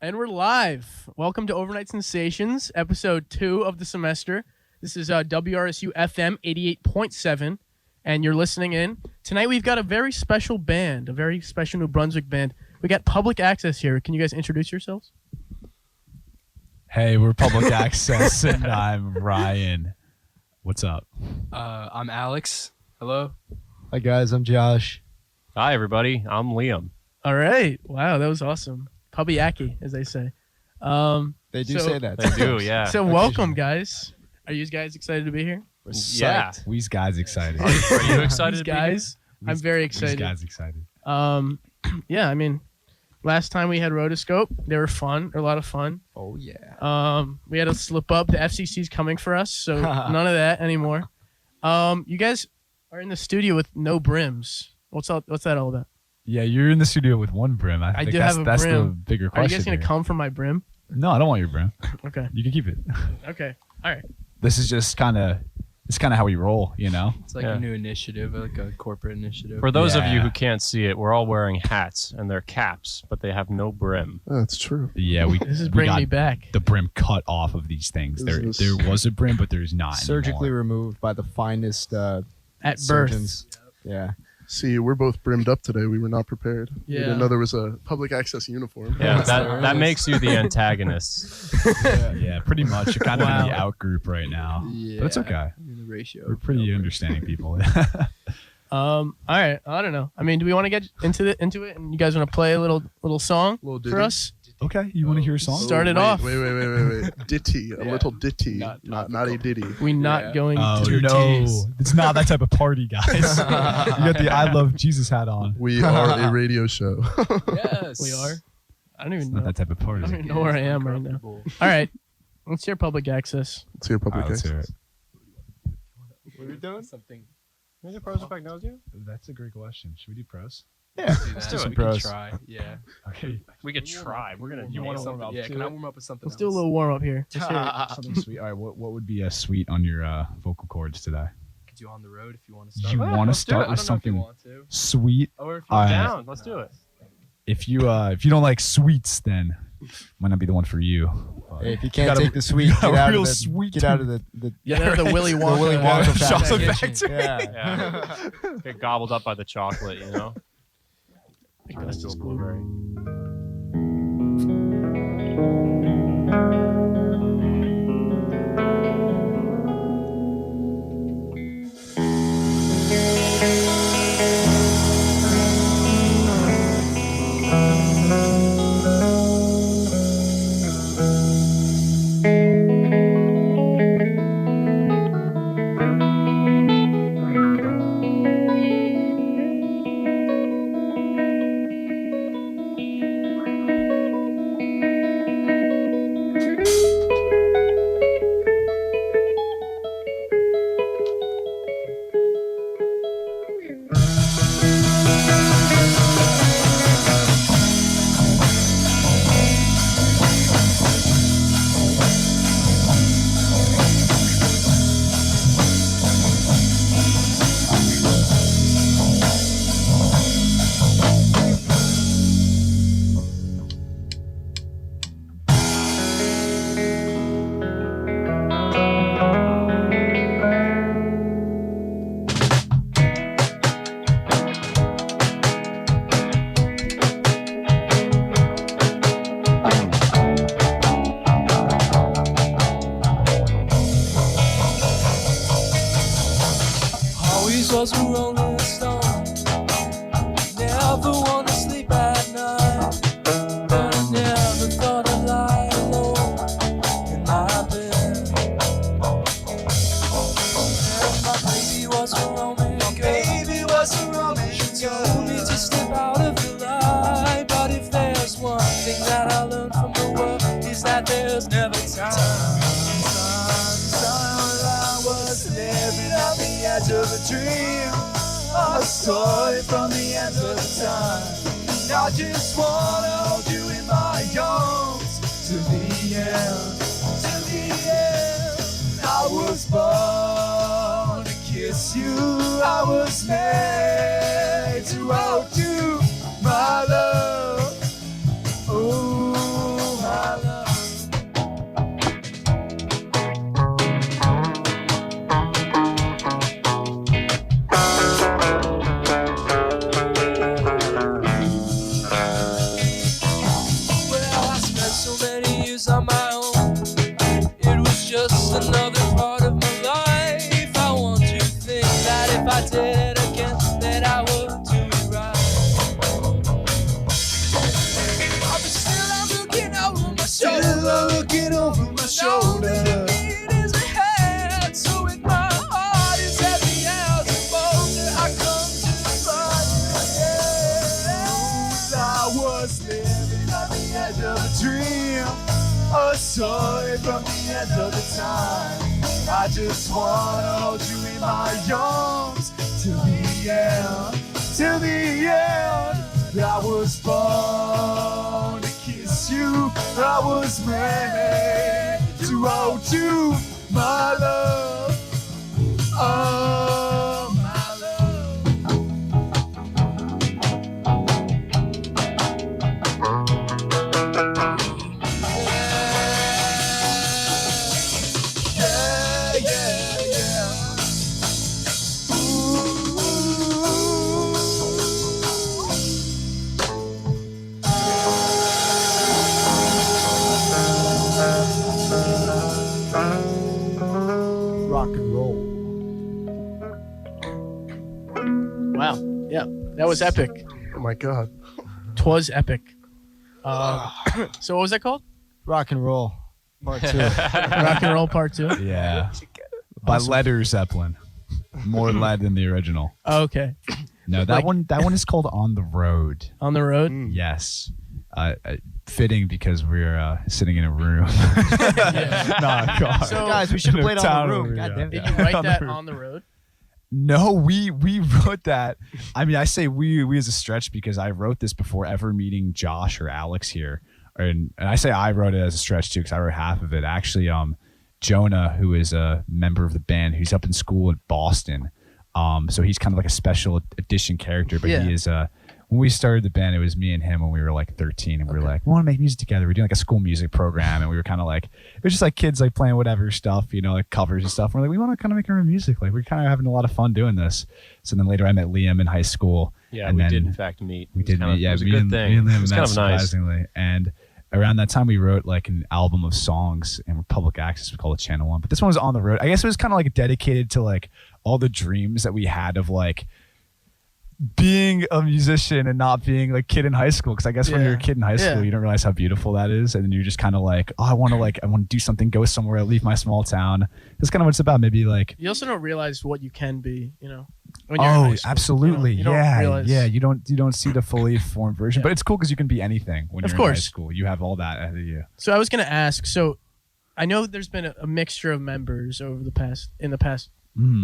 And we're live. Welcome to Overnight Sensations, episode 2 of the semester. This is WRSU FM 88.7, and you're listening in. Tonight we've got a very special band, a very special New Brunswick band. We got Public Access here. Can you guys introduce yourselves? Hey, we're Public Access, and I'm Ryan. What's up? I'm Alex. Hello. Hi guys, I'm Josh. Hi, everybody. I'm Liam. All right. Wow, that was awesome. Pubyaki, as they say. They do So- say that. They do, yeah. So welcome, guys. Are you guys excited to be here? We're Yeah. psyched. We's guys excited. Are you excited These to be here? guys, I'm very We's excited. guys excited. Yeah, I mean, last time we had Rotoscope, they were fun. They're a lot of fun. Oh yeah. We had to slip up. The FCC's coming for us, so none of that anymore. You guys are in the studio with no brims. What's that all about? Yeah, you're in the studio with one brim. I think do that's, have a that's the brim. bigger Are you question. guys gonna here. come for my brim? No, I don't want your brim. Okay. You can keep it. Okay. All right. This is just kind of how we roll, you know? It's like Yeah. a new initiative, like a corporate initiative. For those of you Yeah. who can't see it, we're all wearing hats and they're caps, but they have no brim. That's true. Yeah, we This is we bringing got me back. the brim cut off of these things. There This is- was a brim, but there's not Surgically anymore. removed by the finest At birth. surgeons. Yeah. See, we're both brimmed up today. We were not prepared. We Yeah. didn't know there was a public access uniform. Yeah, there that is. makes you the antagonist. Yeah, pretty much. You're kind of in Wow. the out group right now. Yeah. But it's okay. In the ratio. We're pretty understanding people. All right. I don't know. I mean, do we want to get into it? And you guys want to play a little song Little for ditty. us? Okay, you want to hear a song? Start it wait, off. Wait. Ditty. A Yeah. little ditty. Not Not a ditty. We not Yeah. going Oh to no, tease. it's not that type of party, guys. You got the I Love Jesus hat on. We are a radio show. Yes. We are. I don't It's even not know. that type of I party. don't even know where I am right now. All right. Let's hear Public Access. Let's hear All public right, let's access. hear it. What are we doing? Something. Maybe Prospect knows you? That's a great question. Should we do pros? Let's do it. We can Pros. try. Yeah. Okay. We could try. We're going to You want nail to it. warm up? Yeah. Can I warm up with something? Let's do a little warm up here. Let's hear it. Something sweet. All right, what would be a sweet on your vocal cords today? Could you on the road if you want to start? You Well, wanna let's do it. start I with don't know if you something want to. Sweet. Or if All right. Down. Let's do it. If you don't like sweets, then might not be the one for you. Hey, if you can't Got a- take the sweet, got a get out real of the sweet get out of the Yeah, the Willy Wonka. Willy Wonka chocolate factory. factory. Yeah. Get gobbled up by the chocolate, you know? Let's do a blueberry. Always was a rolling stone. Never want to sleep at night. But I never thought I'd lie alone in my bed. And my baby was a Roman girl. She told me to step out of the light. But if there's one thing that I learned from the world, is that there's never time. While I was living on the edge of a dream, I saw it from the end of time. And I just wanna hold you in my arms to the end, to the end. I was born to kiss you. I was made to hold you, my love. Oh, dream, a story from the end of the time. I just wanna hold you in my arms till the end, till the end. I was born to kiss you, I was made to hold you, my love, oh my love. Yeah, yeah, yeah. Rock and roll. Wow. Yeah, that was epic. Oh my god. Twas epic. So what was that called? Rock and roll. Part 2. Rock and Roll Part 2. Yeah. By Led Zeppelin. More lead than the original. Oh, okay. No, that one is called On the Road. On the road. Yes. Fitting because we're sitting in a room. Not a car. So- Guys, we should have In a played on town the room. over God here. damn Did it. you write On the that road. on the road? No, we wrote that. I mean, I say we as a stretch because I wrote this before ever meeting Josh or Alex here. And I say I wrote it as a stretch too because I wrote half of it. Actually, Jonah, who is a member of the band, who's up in school in Boston. So he's kind of like a special edition character, but Yeah. he is when we started the band, it was me and him when we were like 13, and we were like, we want to make music together. We're doing like a school music program, and we were kind of like, it was just like kids like playing whatever stuff, you know, like covers and stuff. We're like, we want to kind of make our own music. Like we're kind of having a lot of fun doing this. So then later I met Liam in high school. Yeah, and we then did in fact meet. We It was did kind of- meet. Yeah, it was a me good and, thing. me and Liam It was met kind of nice. surprisingly. And around that time we wrote like an album of songs and public access. We called it Channel One. But this one was on the road. I guess it was kind of like dedicated to like all the dreams that we had of like being a musician and not being like kid in high school. Because I guess when Yeah. you're a kid in high school, Yeah. you don't realize how beautiful that is, and then you're just kind of like, oh, I want to do something, go somewhere, leave my small town. That's kind of what it's about. Maybe like. You also don't realize what you can be, you know. When you're in high Oh, school, absolutely. you know? You don't Yeah, realize- yeah. You don't see the fully formed version, Yeah. but it's cool because you can be anything when Of you're in high course. school. You have all that ahead of you. So I was gonna ask. So I know there's been a mixture of members over the past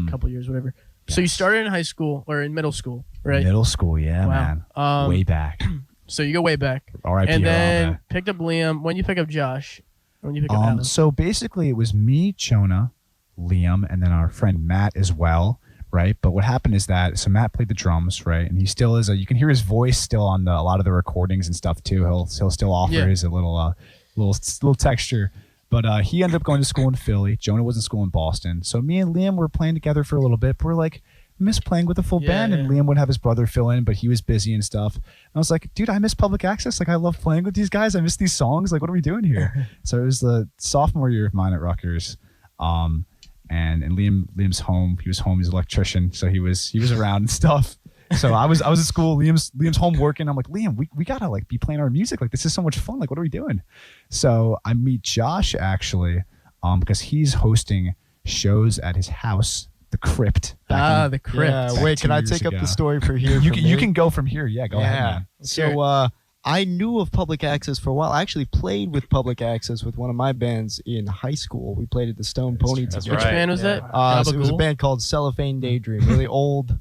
couple years, whatever. So you started in high school or in middle school, right? Middle school, yeah, man. Way back. So you go way back, R.I.P. and all then that. picked up Liam. When you pick up Josh, when you pick up Alan. So basically, it was me, Jonah, Liam, and then our friend Matt as well, right? But what happened is that Matt played the drums, right? And he still is you can hear his voice still on a lot of the recordings and stuff too. He'll still offer Yeah. his little texture. But he ended up going to school in Philly. Jonah was in school in Boston. So me and Liam were playing together for a little bit. But we're like, miss playing with a full Yeah, band. And yeah. Liam would have his brother fill in, but he was busy and stuff. And I was like, dude, I miss public access. Like, I love playing with these guys. I miss these songs. Like, what are we doing here? So it was the sophomore year of mine at Rutgers. And Liam's home. He was home. He's an electrician. So he was around and stuff. So I was at school. Liam's home working. I'm like, Liam, we gotta like be playing our music. Like, this is so much fun. Like, what are we doing? So I meet Josh actually, because he's hosting shows at his house, the Crypt. The Crypt. Yeah, Back wait, 2 can I years take up ago. the story for here? You for can me? you can go from here. Yeah, go ahead, man. So I knew of Public Access for a while. I actually played with Public Access with one of my bands in high school. We played at the Stone Pony That's together. Which right, band was yeah. that? So it was a Gabagool? band called Cellophane Daydream. Really old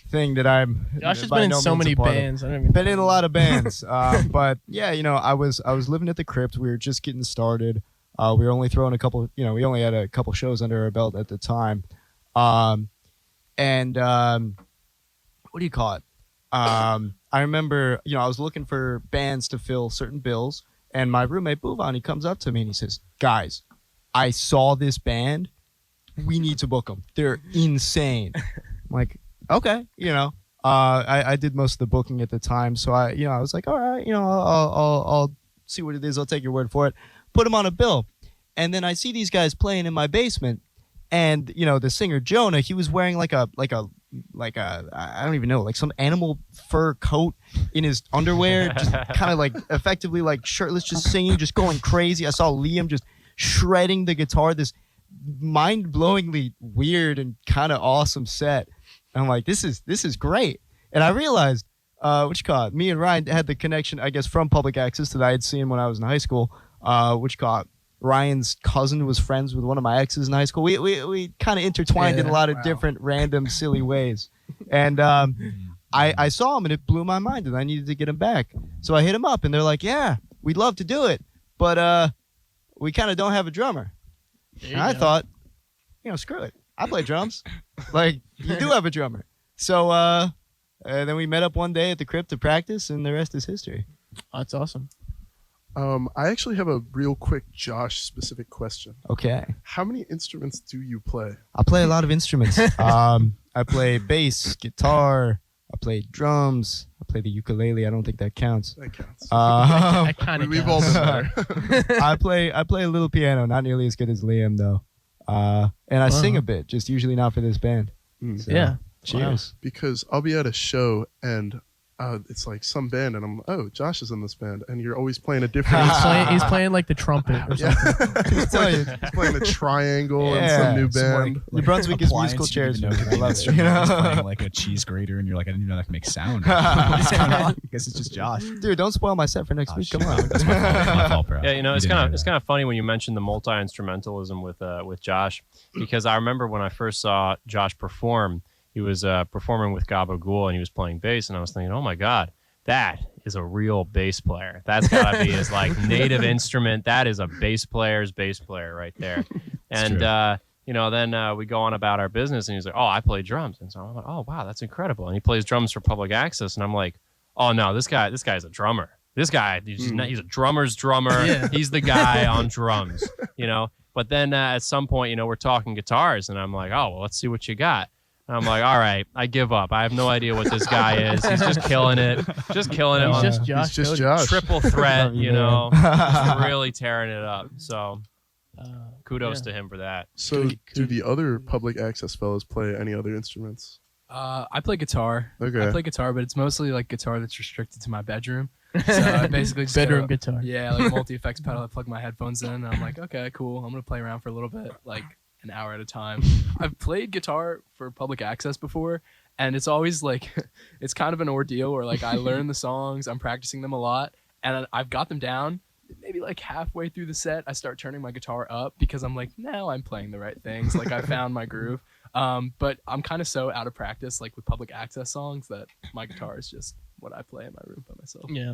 thing that I'm. Josh has by been in no so means a many part of. bands. I don't even. Been in a lot of bands, but yeah, you know, I was living at the Crypt. We were just getting started. We were only throwing a couple. You know, we only had a couple shows under our belt at the time, what do you call it? I remember, you know, I was looking for bands to fill certain bills, and my roommate Bhuvan, he comes up to me and he says, "Guys, I saw this band. We need to book them. They're insane." I'm like, okay, you know. I did most of the booking at the time, so I was like, all right, you know, I'll see what it is. I'll take your word for it. Put them on a bill, and then I see these guys playing in my basement, and you know, the singer Jonah, he was wearing like a I don't even know, like some animal fur coat in his underwear, just kind of like effectively like shirtless, just singing, just going crazy. I saw Liam just shredding the guitar. This mind-blowingly weird and kind of awesome set. I'm like, this is great. And I realized what you call it? Me and Ryan had the connection, I guess, from public access that I had seen when I was in high school. What you call it? Ryan's cousin was friends with one of my exes in high school. We kind of intertwined in a lot of different random silly ways. And I saw him and it blew my mind and I needed to get him back. So I hit him up and they're like, yeah, we'd love to do it. But we kind of don't have a drummer. And I thought, screw it. I play drums. Like, you do have a drummer. So then we met up one day at the crypt to practice and the rest is history. Oh, that's awesome. I actually have a real quick Josh-specific question. Okay. How many instruments do you play? I play a lot of instruments. I play bass, guitar. I play drums. I play the ukulele. I don't think that counts. That counts. That kind of We've all been there. I play a little piano, not nearly as good as Liam though. And I sing a bit, just usually not for this band. So, Yeah. Cheers. Because I'll be at a show and it's like some band and I'm Josh is in this band and you're always playing a different He's playing like the trumpet or something. he's playing a triangle in some new band. New Brunswick is musical chairs. I I love it. playing like a cheese grater, and you're like, I didn't even know that can make sound. What's going on? I guess it's just Josh. Dude, don't spoil my set for next week. Come on. That's my fault, bro. Yeah, it's didn't know kind that. of funny when you mentioned the multi-instrumentalism with Josh, because I remember when I first saw Josh perform, he was performing with Gabagool and he was playing bass, and I was thinking, oh my God, that is a real bass player. That's gotta be his like native instrument. That is a bass player's bass player right there. And then we go on about our business, and he's like, "Oh, I play drums." And so I'm like, "Oh, wow, that's incredible." And he plays drums for Public Access, and I'm like, "Oh no, this guy's a drummer. This guy, he's a drummer's drummer. Yeah. He's the guy on drums, But then at some point, we're talking guitars, and I'm like, "Oh, well, let's see what you got." I'm like, all right, I give up. I have no idea what this guy is. He's just killing it. Just killing it. He's on just Josh. He's just Cody. Josh. triple threat, just really tearing it up. So kudos to him for that. So do the other public access fellows play any other instruments? I play guitar. Okay. I play guitar, but it's mostly like guitar that's restricted to my bedroom. So I basically just Bedroom go- guitar. Yeah, like multi-effects pedal. I plug my headphones in, and I'm like, okay, cool. I'm gonna play around for a little bit, like an hour at a time. I've played guitar for public access before, and it's always like, it's kind of an ordeal where like I learn the songs, I'm practicing them a lot, and I've got them down. Maybe like halfway through the set, I start turning my guitar up because I'm like, now I'm playing the right things. Like I found my groove. But I'm kind of so out of practice, like with public access songs, that my guitar is just what I play in my room by myself. Yeah.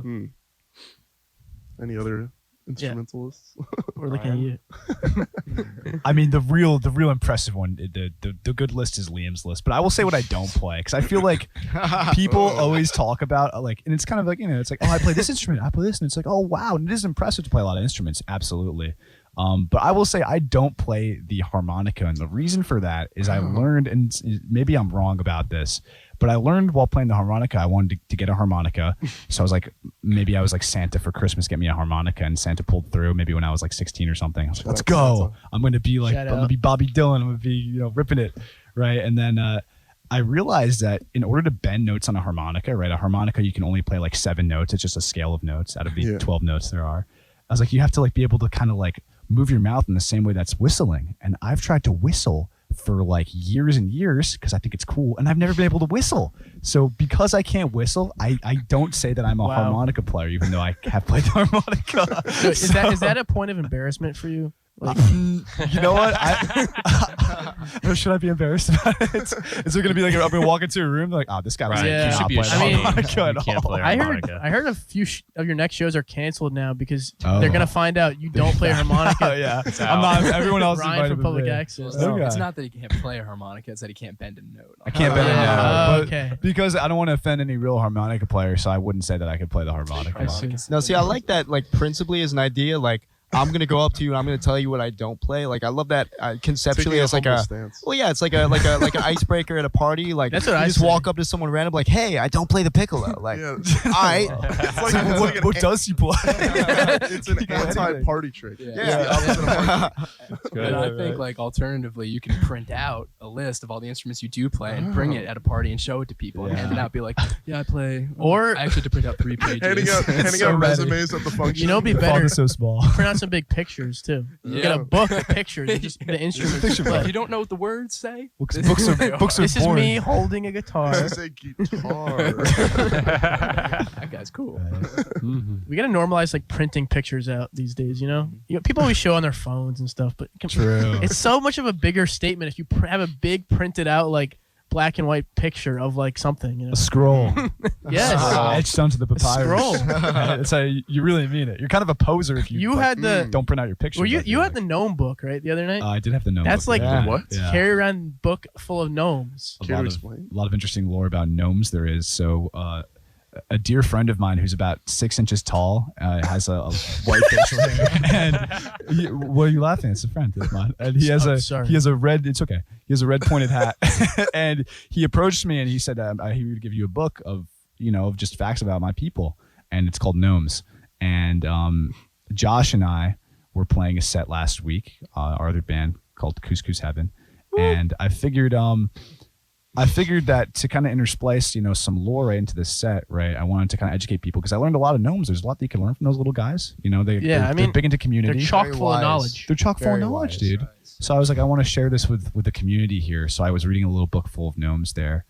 Any other instrumentalists? We're looking at you. I mean, the real impressive one, the good list is Liam's list. But I will say what I don't play, because I feel like people always talk about like, and it's kind of like, it's like, oh, I play this instrument, I play this, and it's like, oh wow, and it is impressive to play a lot of instruments, absolutely. But I will say I don't play the harmonica, and the reason for that is I learned, and maybe I'm wrong about this, but I learned while playing the harmonica I wanted to get a harmonica. So I was like, maybe I was like, Santa for Christmas, get me a harmonica, and Santa pulled through. Maybe when I was like 16 or something, I was like, let's go. I'm gonna be like, Shout I'm gonna out. be Bobby Dylan. I'm gonna be ripping it, right? And then I realized that in order to bend notes on a harmonica, right, a harmonica you can only play like 7 notes. It's just a scale of notes out of the 12 notes there are. I was like, you have to like be able to kind of like move your mouth in the same way that's whistling. And I've tried to whistle for like years and years because I think it's cool, and I've never been able to whistle. So because I can't whistle, I don't say that I'm a harmonica player, even though I have played the harmonica. So is that a point of embarrassment for you? Like, You know what? Should I be embarrassed about it? Is there going to be like, I'm going to walk into a room like, oh, this guy was Right. Yeah. You should be I ashamed. mean, harmonica You at can't all. play I harmonica. heard a few of your next shows are canceled now because Oh. they're gonna find out you don't play harmonica. Yeah, It's I'm out. not. Everyone else is Ryan invited for but public me. access. Okay. It's not that he can't play a harmonica; it's that he can't bend a note. I can't bend it Oh, now. But okay. because I don't want to offend any real harmonica players, so I wouldn't say that I could play the harmonica. I see. No, see, I like that, like, principally as an idea. Like, I'm going to go up to you and I'm going to tell you what I don't play. Like, I love that conceptually Taking as like a, humble stance. well, yeah, it's like an icebreaker at a party. Like, That's what you I just say. walk up to someone random, like, hey, I don't play the piccolo. Like, Yeah. all right. It's like, it's like What does he play? it's an anti-party trick. Yeah. It's the opposite of party. Good. And I think, like, alternatively, you can print out a list of all the instruments you do play and bring it at a party and show it to people and hand it out. Be like, yeah, I play. Or- I actually had to print out 3 pages. handing out so ready. resumes at the function. You know, it'd be The font better. is so small. Print out got some big pictures too. You Yeah. got a book of pictures, of just the instruments. picture you book. play. If you don't know what the words say, Books this are is- books are This is boring. me holding a guitar. This is a guitar. that guy's cool. We gotta normalize like printing pictures out these days. People always show on their phones and stuff, but True. it's so much of a bigger statement if you have a big printed out like black and white picture of like something. A scroll. Yes. Etched onto the papyrus. scroll. That's how you really mean it. You're kind of a poser if you, You like, had the. don't print out your pictures. Were you I feel you like. had the gnome book right the other night? I did have the gnome. That's book, like yeah. What? Yeah. Carry around book full of gnomes. A Care lot to of, explain? a lot of interesting lore about gnomes there is. So a dear friend of mine who's about 6 inches tall has a white facial hair. And what are you laughing at? It's a friend of mine. And he has sorry. he has a red. It's okay. He has a red pointed hat. And he approached me and he said, he would give you a book of of just facts about my people, and it's called Gnomes. And Josh and I were playing a set last week, our other band called Couscous Heaven, and I figured that to kind of intersplice, some lore right into this set, right? I wanted to kind of educate people because I learned a lot of gnomes. There's a lot that you can learn from those little guys. They're big into They're community. chock Very full of wise. knowledge. They're chock full of Very knowledge, wise. dude. So I was like, I want to share this with the community here. So I was reading a little book full of gnomes there.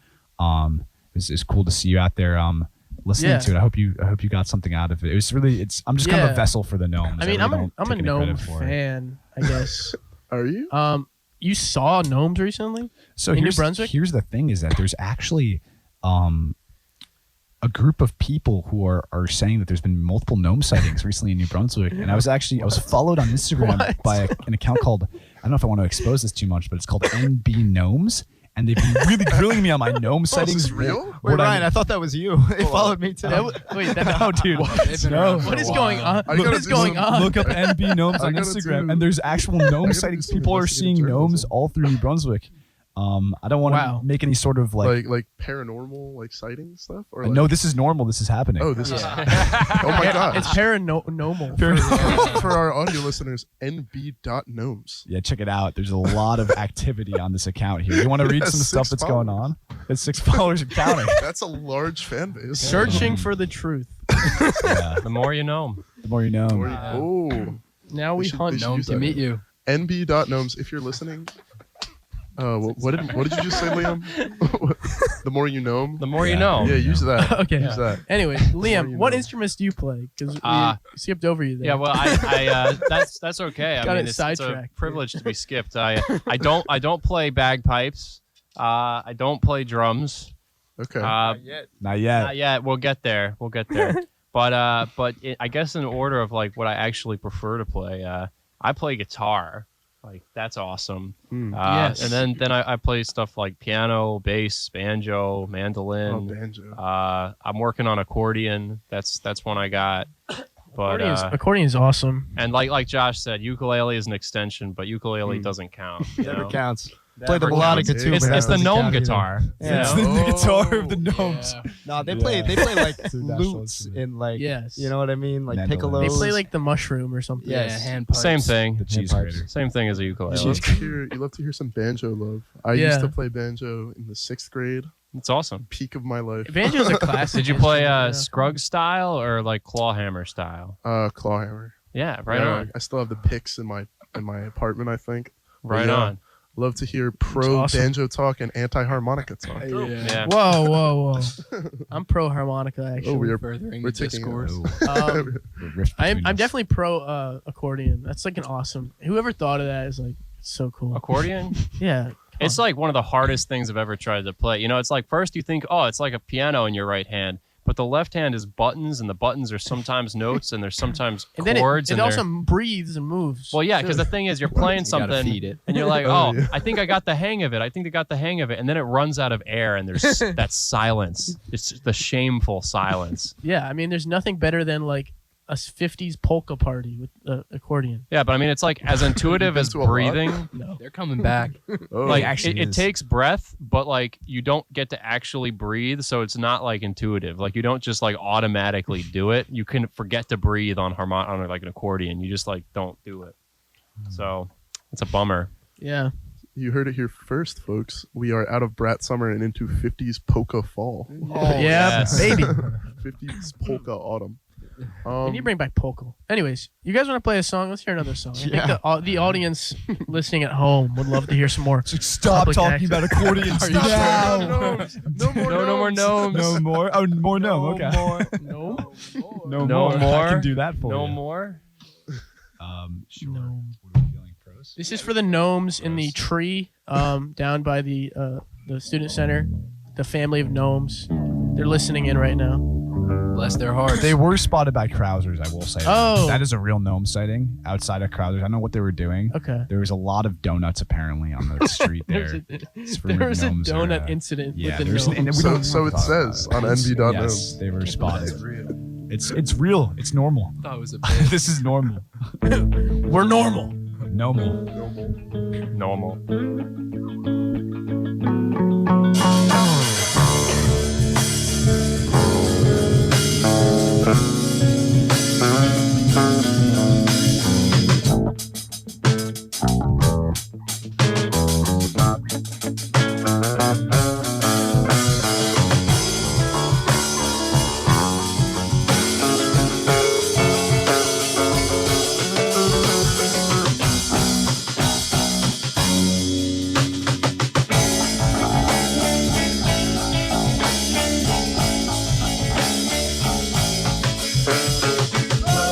It's cool to see you out there listening Yeah. to it. I hope you got something out of it. It was really I'm just kind of Yeah. a vessel for the gnomes. I mean, really I'm don't a take any gnome credit for it. fan, I guess. Are you? You saw gnomes recently? So In New here's, Brunswick? here's the thing is that there's actually a group of people who are saying that there's been multiple gnome sightings recently in New Brunswick. And I was followed on Instagram What? by an account called, I don't know if I want to expose this too much, but it's called NB Gnomes. And they've been really grilling me on my gnome Oh, is sightings. this real? Wait, What Ryan, I thought that was you. It followed me today. Wait, No, dude. They've been No. around for what a is while. going on? I What gotta is do going some- on? Look up NB Gnomes I on gotta Instagram, do- and there's actual I gnome gotta sightings. do some People are investigative seeing gnomes journalism. all through New Brunswick. I don't want to Wow. make any sort of like paranormal like sighting stuff or like, no, this is normal. This is happening. oh this is oh my god It's paranormal. for our audio listeners nb.gnomes. Yeah, check it out. There's a lot of activity on this account here. You want to read It some has stuff 6 that's going followers. on? It's 6 followers and counting. That's a large fan base. Searching for the truth. Yeah, The more you know. the more you know. Oh, Now we They should- hunt they should Gnome use to that. meet you. nb.gnomes. If you're listening, what did you just say, Liam? The more you know 'em? The more you Yeah. know. Yeah, use that. Okay. Use that. Anyway, Liam, you what know. instruments do you play? Because we Uh, skipped over you there. Yeah, well, I that's okay. I Got mean, it it's a sidetracked. privilege to be skipped. I don't play bagpipes. I don't play drums. Okay. Not yet. Not yet. We'll get there. But I guess in order of like what I actually prefer to play, I play guitar. Like that's awesome. Hmm. Yes. And then I play stuff like piano, bass, banjo, Oh, mandolin. banjo. I'm working on accordion. That's one I got. But accordion is awesome. and like Josh said, ukulele is an extension, but ukulele doesn't count. You Never know? counts. Never Play the melodica counts. too. It's but that the doesn't gnome count either. guitar. Yeah. It's the guitar of the Yeah. gnomes. No, they Yeah. play like It's a national lutes instrument. and like Yes. you know what I mean, like Mandolin. piccolos. They play like the mushroom or something. Yes. Yeah, hand pipes. Same thing. The cheese pipes. grater. Same thing as a You ukulele. love to hear some banjo love. I Yeah. used to play banjo in the 6th grade, It's awesome. peak of my life. Banjo's a classic. Did you play instrument, yeah. Scruggs style or like clawhammer style? Clawhammer. Yeah, right Yeah, on. I still have the picks in my apartment. I think. Right Yeah. on. Love to hear pro awesome. banjo talk and anti harmonica talk. Yeah. Whoa. I'm pro harmonica actually. Oh, we are. Furthering We're the taking discourse. Um, The rift I'm between us. definitely pro accordion. That's like an awesome. Whoever thought of that is like so cool. Accordion? Yeah. come It's on. like one of the hardest things I've ever tried to play. You know, it's like first you think, oh, it's like a piano in your right hand, but the left hand is buttons, and the buttons are sometimes notes, and there's sometimes and then chords. it and also they're- breathes and moves. well, yeah, because the thing is, you're playing You gotta something, feed it. and you're like, Oh, oh, yeah. I think I got the hang of it. And then it runs out of air, and there's that silence. It's the shameful silence. Yeah, I mean, there's nothing better than like a 50s polka party with accordion. Yeah, but I mean, it's like as intuitive been as to a lot? breathing. No. They're coming back. Oh, Like actually it is. takes breath, but like you don't get to actually breathe, so it's not like intuitive. Like you don't just like automatically do it. You can forget to breathe on like an accordion. You just like don't do it. So it's a bummer. Yeah. you heard it here first, folks. We are out of Brat Summer and into 50s polka fall. yeah, yes. baby. 50s polka autumn. We need to bring back Pokel. Anyways, you guys want to play a song? Let's hear another song. I Yeah. think the audience listening at home would love to hear some more. Stop Public talking access. about accordions Are you now. No more gnomes. No more. Oh, more gnome. Okay. No. No No more. more? I can do that for No you. more. Sure. No. What are we feeling? Pros? This is for the gnomes in the tree down by the student center. The family of gnomes. They're listening in right now. Bless their hearts. They were spotted by Krausers, I will say. Oh. That is a real gnome sighting outside of Krausers. I don't know what they were doing. Okay. There was a lot of donuts apparently on the street there. It's for There was a gnomes are, donut incident Yeah, with the there's gnomes. and we So- don't so wanna it talk about says it. on envy.gnome. Yes, they were spotted. It's real. It's normal. I thought it was a bit. This is normal. We're normal. Normal. Normal.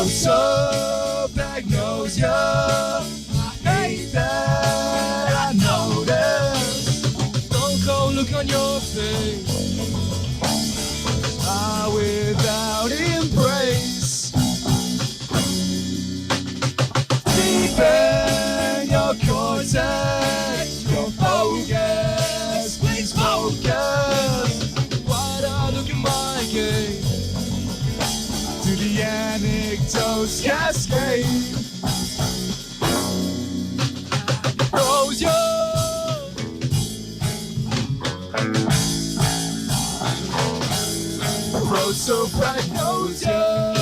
So magnolia, I hate that I noticed. Don't go look on your face. Without embrace. Deepen your cortex, your focus, please focus. Why do I look at my game? To the anecdotes cascade. Close your Prosopagnosia.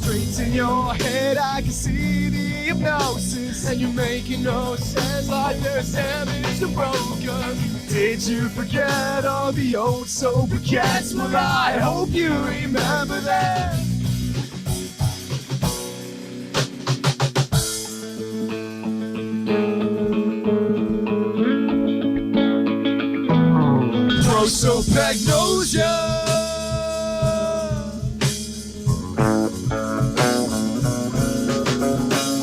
Dreams in your head, I can see the hypnosis, and you're making no sense like there's damage to broken. Did you forget all the old sober cats? Well, I hope you remember that. Prosopagnosia.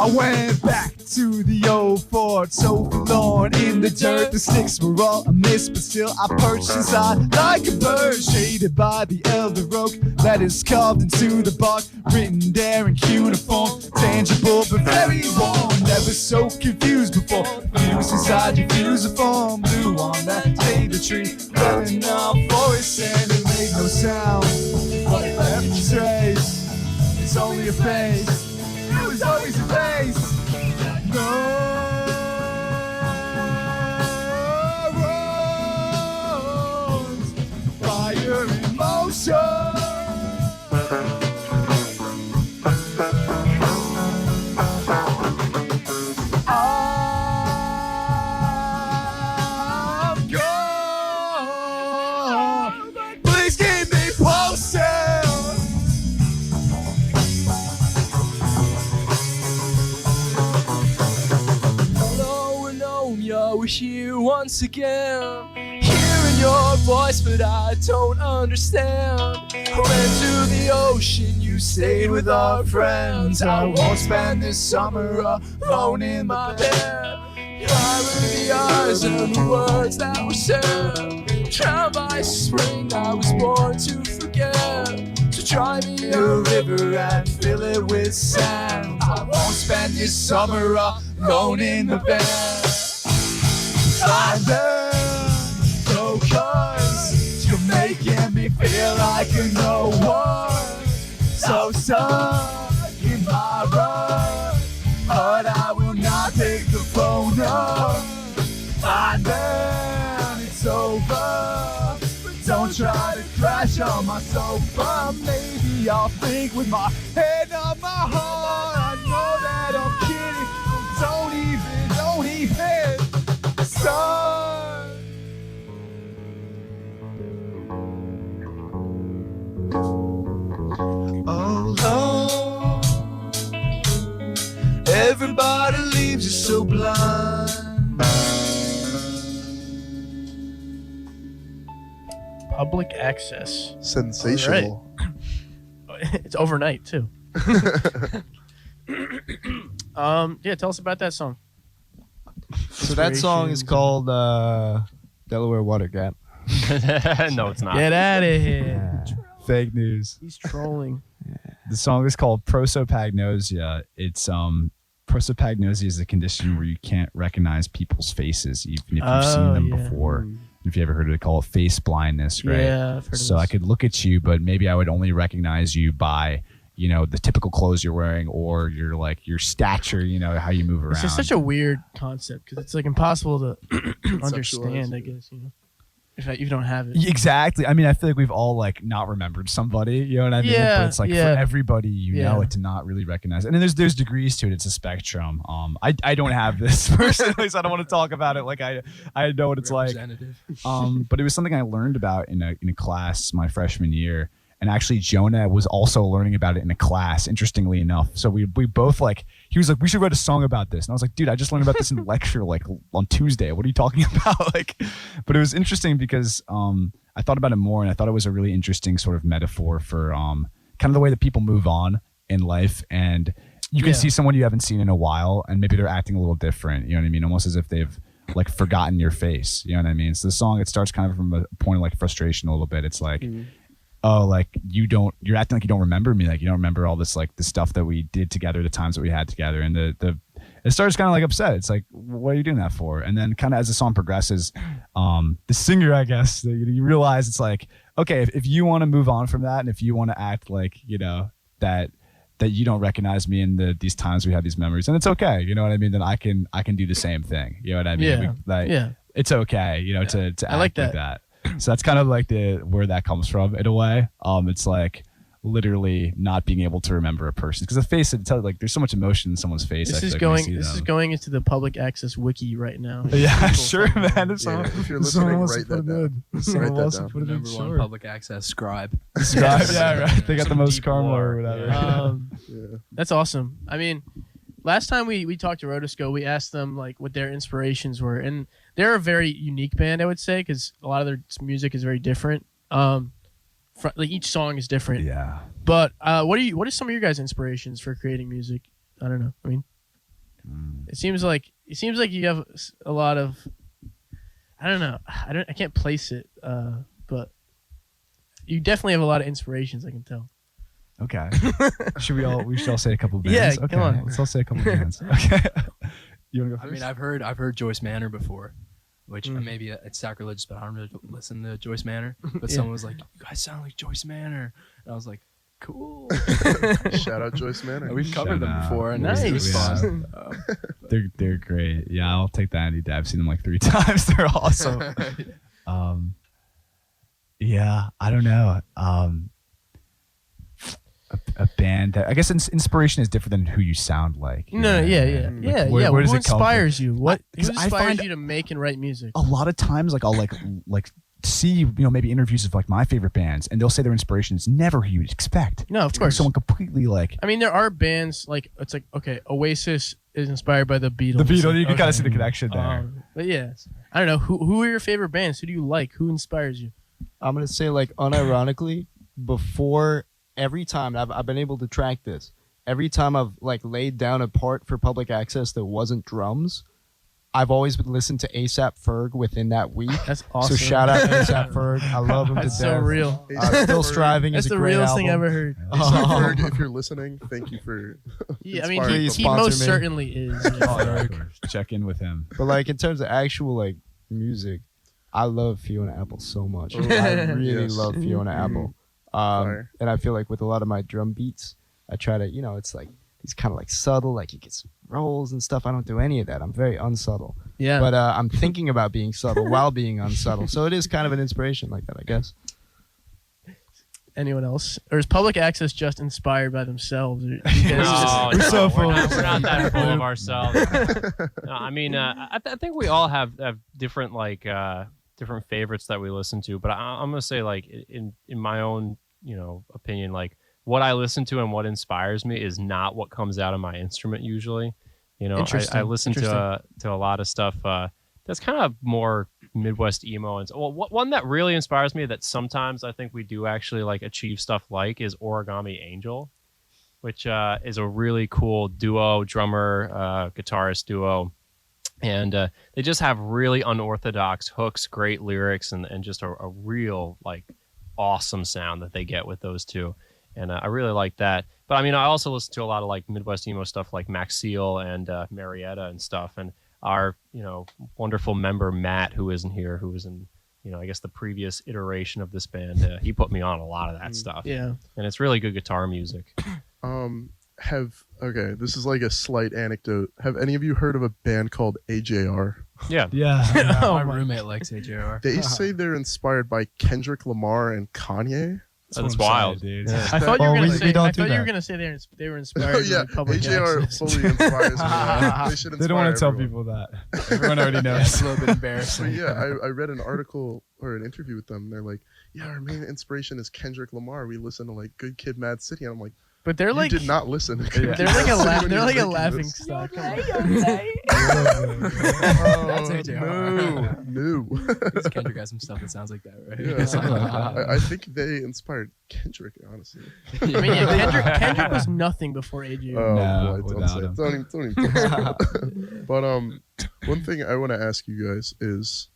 I went back to the old fort, so forlorn in the dirt. The sticks were all amiss, but still I perched inside like a bird, shaded by the elder oak that is carved into the bark, written there in cuneiform, tangible but very warm. Never so confused before. Fuse inside your fusiform, blue on that cedar tree, running our forest, and it made no sound, but it left a trace. It's only a face. It was always a face. Neurons, fire emotion. I'm gone. Please keep me posted. Hello, Anomia, we're here once again. Hearing your voice, but I don't understand. Went to the ocean, you stayed with our friends. I won't spend this summer alone in my bed. I were the eyes and the words that were said. Drowned by spring, I was born to forget. So try me a river and fill it with sand. I won't spend this summer alone in the bed. I'm there, no cause you're making me feel like a no one. So stuck in my rut, but I will not take the phone up. I'm there, Don't try to crash on my sofa. Maybe I'll think with my head on my heart. I know that I'm kidding. Don't even start. Oh Lord, everybody leaves you so blind. Public access. Sensational. It's overnight too. Yeah, tell us about that song. So that song is called Delaware Water Gap. No, it's not. Get out of here. Fake news. He's trolling. The song is called prosopagnosia. It's prosopagnosia is a condition where you can't recognize people's faces, even if you've seen them before. If you ever heard it, call it face blindness, right? Yeah, I've heard So of I this. could look at you, but maybe I would only recognize you by, the typical clothes you're wearing or your stature, how you move around. It's just such a weird concept because it's like impossible to understand. Conceptualize. I guess if you don't have it. Exactly. I mean, I feel like we've all not remembered somebody, you know what I mean? Yeah, But it's like yeah. for everybody, Yeah. know it to not really recognize it. And then there's degrees to it. It's a spectrum. I don't have this personally, so I don't want to talk about it like I know what it's like. Representative. But it was something I learned about in a class my freshman year. And actually, Jonah was also learning about it in a class, interestingly enough. So we both he was like, we should write a song about this. And I was like, dude, I just learned about this in lecture on Tuesday. What are you talking about? But it was interesting because I thought about it more, and I thought it was a really interesting sort of metaphor for kind of the way that people move on in life. And you can see someone you haven't seen in a while, and maybe they're acting a little different. You know what I mean? Almost as if they've forgotten your face. You know what I mean? So the song, it starts kind of from a point of frustration a little bit. It's like, oh, you're acting like you don't remember me. You don't remember all this, the stuff that we did together, the times that we had together. And it starts kind of upset. It's like, what are you doing that for? And then kind of as the song progresses, the singer, I guess, you realize it's like, okay, if you want to move on from that, and if you want to act that you don't recognize me in these times we have these memories, and it's okay, you know what I mean? Then I can do the same thing. You know what I mean? Yeah. It's okay, to act I like that. So that's kind of where that comes from in a way. It's literally not being able to remember a person because the face, there's so much emotion in someone's face. This I is feel like when going. you see This is them. going into the public access wiki right now. Yeah, People sure, talking about man. it. If Yeah, someone, if you're if someone listening, wants to write put that it down. in. If someone Write that wants to down. put it in, Number one sure. public access scribe. Scribe, yeah, right. They got the Some most deep karma lore. or whatever. Yeah. Yeah. That's awesome. I mean, last time we talked to Rotosco, we asked them what their inspirations were, and they're a very unique band, I would say, because a lot of their music is very different. Each song is different. Yeah. But what are some of your guys' inspirations for creating music? I don't know. I mean, it seems like you have a lot of. I don't know. I can't place it. But you definitely have a lot of inspirations. I can tell. Okay. We should all say a couple of Yeah, bands. come Okay. on. Let's all say a couple of bands. Okay. You want to go I first? mean, I've heard Joyce Manor before, which maybe it's sacrilegious, but I don't really listen to Joyce Manor. But Yeah. someone was like, "You guys sound like Joyce Manor," and I was like, "Cool." Shout out Joyce Manor. We've covered Shout them out. before, and Nice. it was fun. They're great. Yeah, I'll take that any day. I've seen them 3 times. They're awesome. Yeah, I don't know. A band that I guess inspiration is different than who you sound like. you No, know? yeah. Where does Who it come from? inspires you? Who 'cause I inspires find- you to make and write music? A lot of times, I'll see maybe interviews of my favorite bands, and they'll say their inspiration is never who you'd expect. No, of It's course. someone completely I mean, there are bands it's like okay, Oasis is inspired by the Beatles. the Beatles. You can kind Okay. of see the connection there. But yeah, I don't know. Who are your favorite bands? Who do you like? Who inspires you? I'm gonna say unironically, before every time I've been able to track this, every time I've laid down a part for public access that wasn't drums, I've always been listening to ASAP Ferg within that week. That's awesome. So shout out ASAP Ferg. I love him That's to so death. real. Still Striving That's is a the great realest album. thing I ever heard. Ferg, if you're listening, thank you for. Yeah, I mean, inspiring he Please the- most sponsor me. certainly is. Oh, check in with him. But in terms of actual music, I love Fiona Apple so much. Oh, I really yes. love Fiona Apple. Fire. And I feel with a lot of my drum beats, I try to, it's he's kind of like subtle, like he gets rolls and stuff. I don't do any of that. I'm very unsubtle. Yeah. But I'm thinking about being subtle while being unsubtle. So it is kind of an inspiration like that, I guess. Anyone else? Or is Public Access just inspired by themselves? Or you guys No, just- no, we're not that full of ourselves. No, I mean, I think we all have different like different favorites that we listen to. But I'm gonna say like in my own opinion, like what I listen to and what inspires me is not what comes out of my instrument usually. I listen to a lot of stuff that's kind of more Midwest emo, and one that really inspires me that sometimes I think we do actually like achieve stuff like is Origami Angel, which is a really cool duo, drummer guitarist duo, and they just have really unorthodox hooks, great lyrics, and just a real like awesome sound that they get with those two, and I really like that. But I mean, I also listen to a lot of like Midwest emo stuff like Max Seal and Marietta and stuff, and our wonderful member Matt, who isn't here, who was in I guess the previous iteration of this band, he put me on a lot of that stuff. Yeah. And it's really good guitar music. This is like a slight anecdote. Have any of you heard of a band called AJR? Yeah. Yeah. My roommate likes AJR. They say they're inspired by Kendrick Lamar and Kanye. That's wild, dude. I thought you were Well, gonna we say. don't I do thought you were that. gonna say they were inspired Oh yeah, by Public AJR Access. fully inspires me. They should inspire They don't want to tell everyone. people that. Everyone already Yeah, it's knows. a little bit But embarrassing. yeah, I read an article or an interview with them. They're like, yeah, our main inspiration is Kendrick Lamar. We listen to like Good Kid, Mad City. And I'm like, But they're you like did not listen to Good Yeah. Kid, they're like Mad a City laugh. when They're you were like a making laughing this. stock. That's Oh, AJR. no. Kendrick has some stuff that sounds like that, right? Yeah. I think they inspired Kendrick, honestly. I mean, yeah, Kendrick was nothing before AJ. Oh, No, boy, don't without say him. it. Don't even talk about it. But one thing I want to ask you guys is,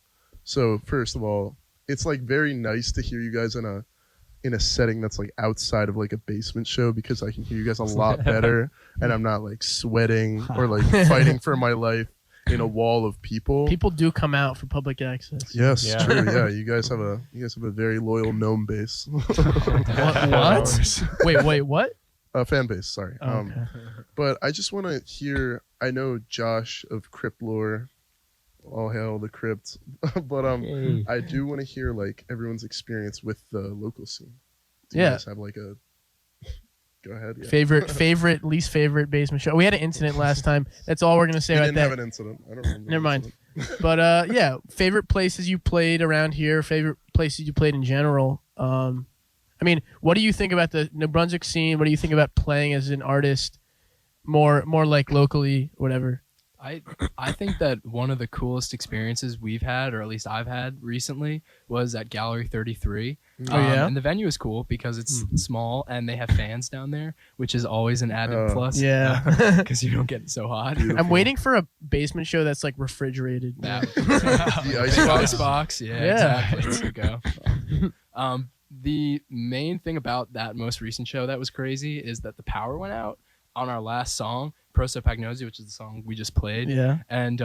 so first of all, it's like very nice to hear you guys in a setting that's like outside of like a basement show, because I can hear you guys a lot better, and I'm not like sweating or like fighting for my life in a wall of people. People do come out for Public Access. Yes, Yeah. true. Yeah, you guys have a very loyal gnome base, What? Wait, what? fan base. Sorry. Oh, okay. But I just want to hear. I know Josh of Crypt Lore. All hail the Crypt. But I do want to hear like everyone's experience with the local scene. Do you Yeah. guys have like a? Go ahead. Yeah. Favorite, least favorite basement show. We had an incident last time. That's all we're gonna say We about didn't that. have an incident. I don't remember. Never an mind. incident. But yeah, favorite places you played around here. Favorite places you played in general. I mean, what do you think about the New Brunswick scene? What do you think about playing as an artist, more like locally, whatever? I think that one of the coolest experiences we've had, or at least I've had recently, was at Gallery 33. Oh, yeah? And the venue is cool because it's small and they have fans down there, which is always an added plus. Yeah. Because you don't get it so hot. I'm waiting for a basement show that's like refrigerated. That The ice big box. ice box. Yeah, Yeah. exactly. There you go. The main thing about that most recent show that was crazy is that the power went out on our last song, Prosopagnosia, which is the song we just played. Yeah. And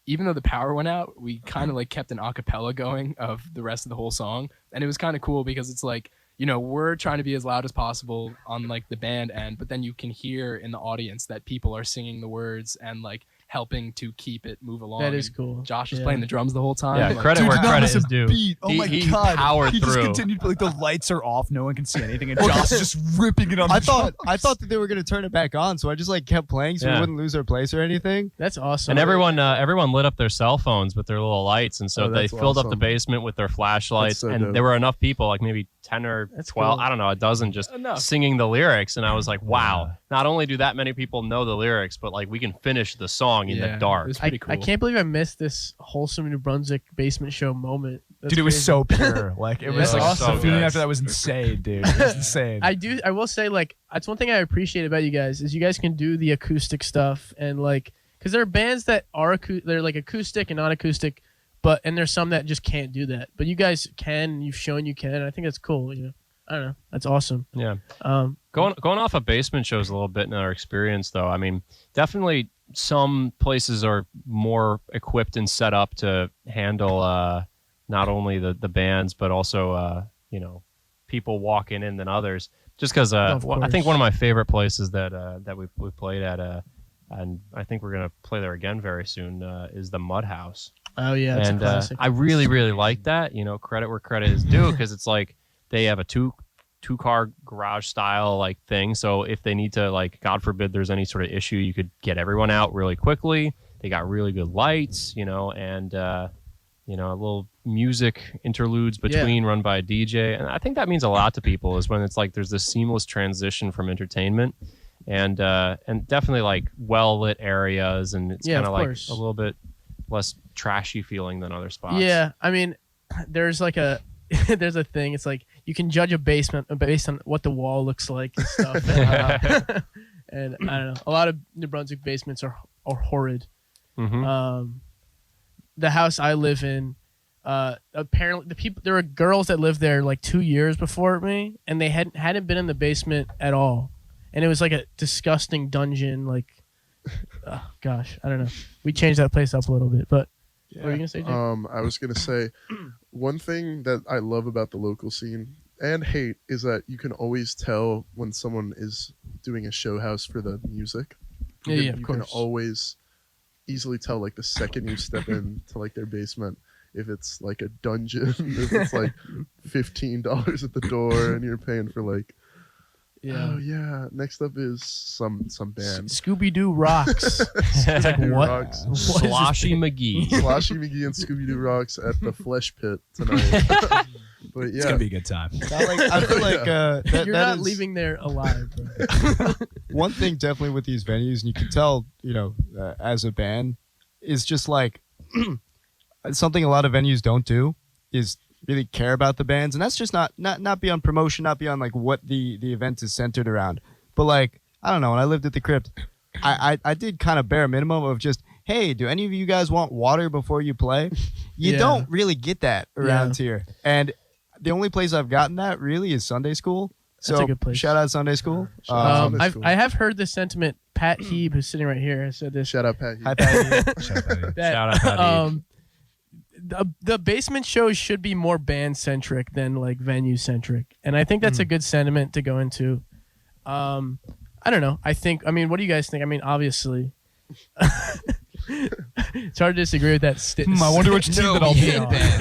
even though the power went out, we kind of like kept an acapella going of the rest of the whole song. And it was kind of cool because it's like, we're trying to be as loud as possible on like the band end, but then you can hear in the audience that people are singing the words and like helping to keep it move along. That is And cool. Josh was Yeah. playing the drums the whole time. Yeah, Like, credit Dude, where did not credit miss is a due. beat. Oh He- my he god! powered he just through. continued. Like the lights are off, no one can see anything, and Josh is just ripping it on. I the thought drums. that they were gonna turn it back on, so I just like kept playing so Yeah. we wouldn't lose our place or anything. That's awesome. And everyone lit up their cell phones with their little lights, and so Oh, they that's filled up the awesome. basement with their flashlights, That's so and dope. there were enough people, like maybe 10 or That's 12, cool. I don't know, a dozen, just Enough. singing the lyrics, and I was like, wow, Yeah. not only do that many people know the lyrics, but like we can finish the song in Yeah, the dark. it was pretty cool. I can't believe I missed this wholesome New Brunswick basement show moment. That's Dude, it was crazy. so pure. Like it Yeah. was like That's the awesome. feeling So after that was insane, dude. It was insane. I will say, like, that's one thing I appreciate about you guys is you guys can do the acoustic stuff, and like, because there are bands that are they're like acoustic and not acoustic, and there's some that just can't do that. But you guys can, and you've shown you can. And I think that's cool. I don't know, that's awesome. Yeah. Um, Going off of basement shows a little bit in our experience, though. I mean, definitely some places are more equipped and set up to handle not only the bands, but also people walking in than others. Just because Of I think course. one of my favorite places that we played at, and I think we're gonna play there again very soon, is the Mud House. Oh yeah, it's And a classic. I really like that. You know, credit where credit is due, because it's like they have a two-car garage style like thing. So if they need to, like, God forbid there's any sort of issue, you could get everyone out really quickly. They got really good lights, you know, and you know, a little music interludes between run by a DJ. And I think that means a lot to people, is when it's like there's this seamless transition from entertainment and definitely like well lit areas, and it's Yeah, kind of of like course. a little bit less trashy feeling than other spots. Yeah, I mean, there's like a there's a thing. It's like you can judge a basement based on what the wall looks like and stuff. And I don't know. A lot of New Brunswick basements are horrid. Hmm. The house I live in, apparently there were girls that lived there like 2 years before me, and they hadn't been in the basement at all, and it was like a disgusting dungeon. Like, oh, gosh, I don't know. We changed that place up a little bit, but what were you gonna say, Jake? I was gonna say one thing that I love about the local scene and hate is that you can always tell when someone is doing a show house for the music. Yeah, You yeah, can- of you can course. always easily tell, like, the second you step in to like their basement, if it's like a dungeon, if it's like $15 at the door and you're paying for like, oh yeah, next up is some band. Scooby Doo rocks. It's like, Scooby-Doo what? Rocks. What is this Sloshy thing? McGee. Sloshy McGee and Scooby Doo Rocks at the Flesh Pit tonight. But It's yeah, gonna be a good time. I feel like that, You're that not is leaving there alive, bro. one thing definitely with these venues, and you can tell, you know, as a band, is just like something a lot of venues don't do is really care about the bands, and that's just not beyond promotion, not beyond like what the event is centered around. But like, I don't know, when I lived at the Crypt, I did kind of bare minimum of just, hey, do any of you guys want water before you play? You Yeah. don't really get that around here, and the only place I've gotten that really is Sunday school. That's a So good place. shout out Sunday school. Shout out Sunday I've, school. I have heard this sentiment. Pat Heeb, who's sitting right here, has said this. shout out Pat. Hi, Patty. Shout out to That, Shout out, Patty. the basement shows should be more band centric than like venue centric, and I think that's a good sentiment to go into. I don't know. I mean, what do you guys think? I mean, obviously, it's hard to disagree with that. I wonder which team that I'll be hate on. bands.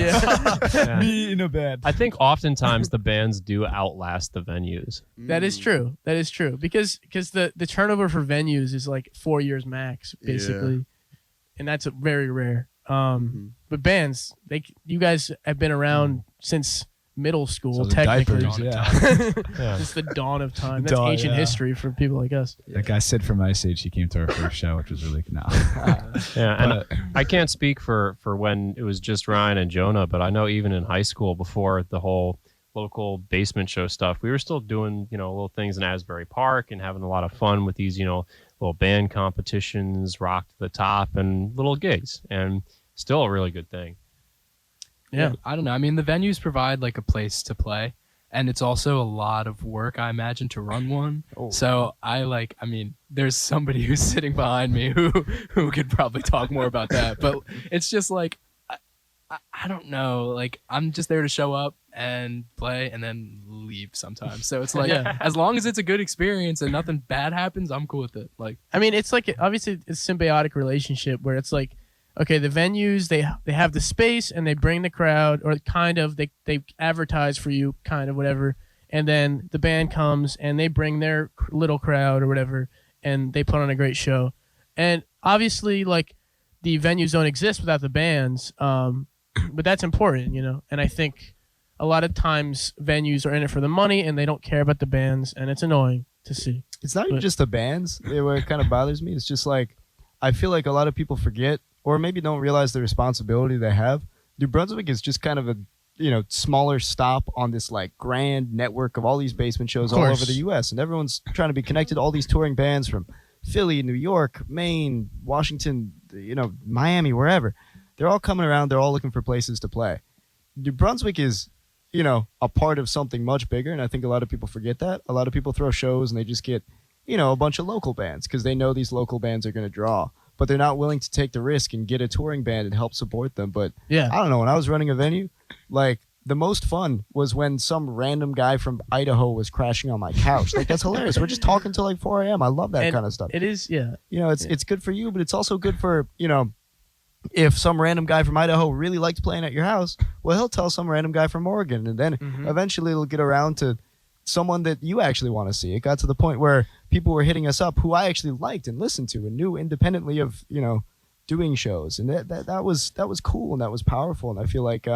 Yeah, Yeah. Me in a band. I think oftentimes the bands do outlast the venues. that is true. That is true because the turnover for venues is like 4 years max, basically, and that's very rare. But bands, you guys have been around since middle school, So the technically. diapers, yeah. Yeah. It's the dawn of time. That's Dawn, ancient yeah. history for people like us. That guy Sid from Ice Age, he came to our first show, which was really no. Yeah, and I can't speak for when it was just Ryan and Jonah, but I know even in high school, before the whole local basement show stuff, we were still doing, you know, little things in Asbury Park and having a lot of fun with these, you know, little band competitions, rock to the top, and little gigs, and still a really good thing. Yeah. I don't know. I mean, the venues provide like a place to play, and it's also a lot of work, I imagine, to run one. So I mean, there's somebody who's sitting behind me who could probably talk more about that. But it's just like, I don't know. Like, I'm just there to show up and play and then leave sometimes. So it's like, Yeah. as long as it's a good experience and nothing bad happens, I'm cool with it. Like, I mean, it's like obviously it's a symbiotic relationship where it's like, okay, the venues they have the space and they bring the crowd, or kind of they advertise for you, kind of whatever, and then the band comes and they bring their little crowd or whatever, and they put on a great show. And obviously, like, the venues don't exist without the bands, but that's important, you know. And I think a lot of times venues are in it for the money and they don't care about the bands, and it's annoying to see. It's not even But- just the bands. Where it kind of bothers me, it's just like, I feel like a lot of people forget or maybe don't realize the responsibility they have. New Brunswick is just kind of a, you know, smaller stop on this like grand network of all these basement shows all course. over the U.S. And everyone's trying to be connected to all these touring bands from Philly, New York, Maine, Washington, you know, Miami, wherever. They're all coming around. They're all looking for places to play. New Brunswick is, you know, a part of something much bigger, and I think a lot of people forget that. A lot of people throw shows and they just get, you know, a bunch of local bands because they know these local bands are going to draw, but they're not willing to take the risk and get a touring band and help support them. But Yeah. I don't know, when I was running a venue, like, the most fun was when some random guy from Idaho was crashing on my couch. Like, that's hilarious. We're just talking till like 4 a.m. I love that And kind of stuff. It is, yeah. You know, it's good for you, but it's also good for, you know, if some random guy from Idaho really likes playing at your house, well, he'll tell some random guy from Oregon, and then eventually it'll get around to someone that you actually want to see. It got to the point where people were hitting us up who I actually liked and listened to and knew independently of, you know, doing shows, and that was cool and that was powerful. And I feel like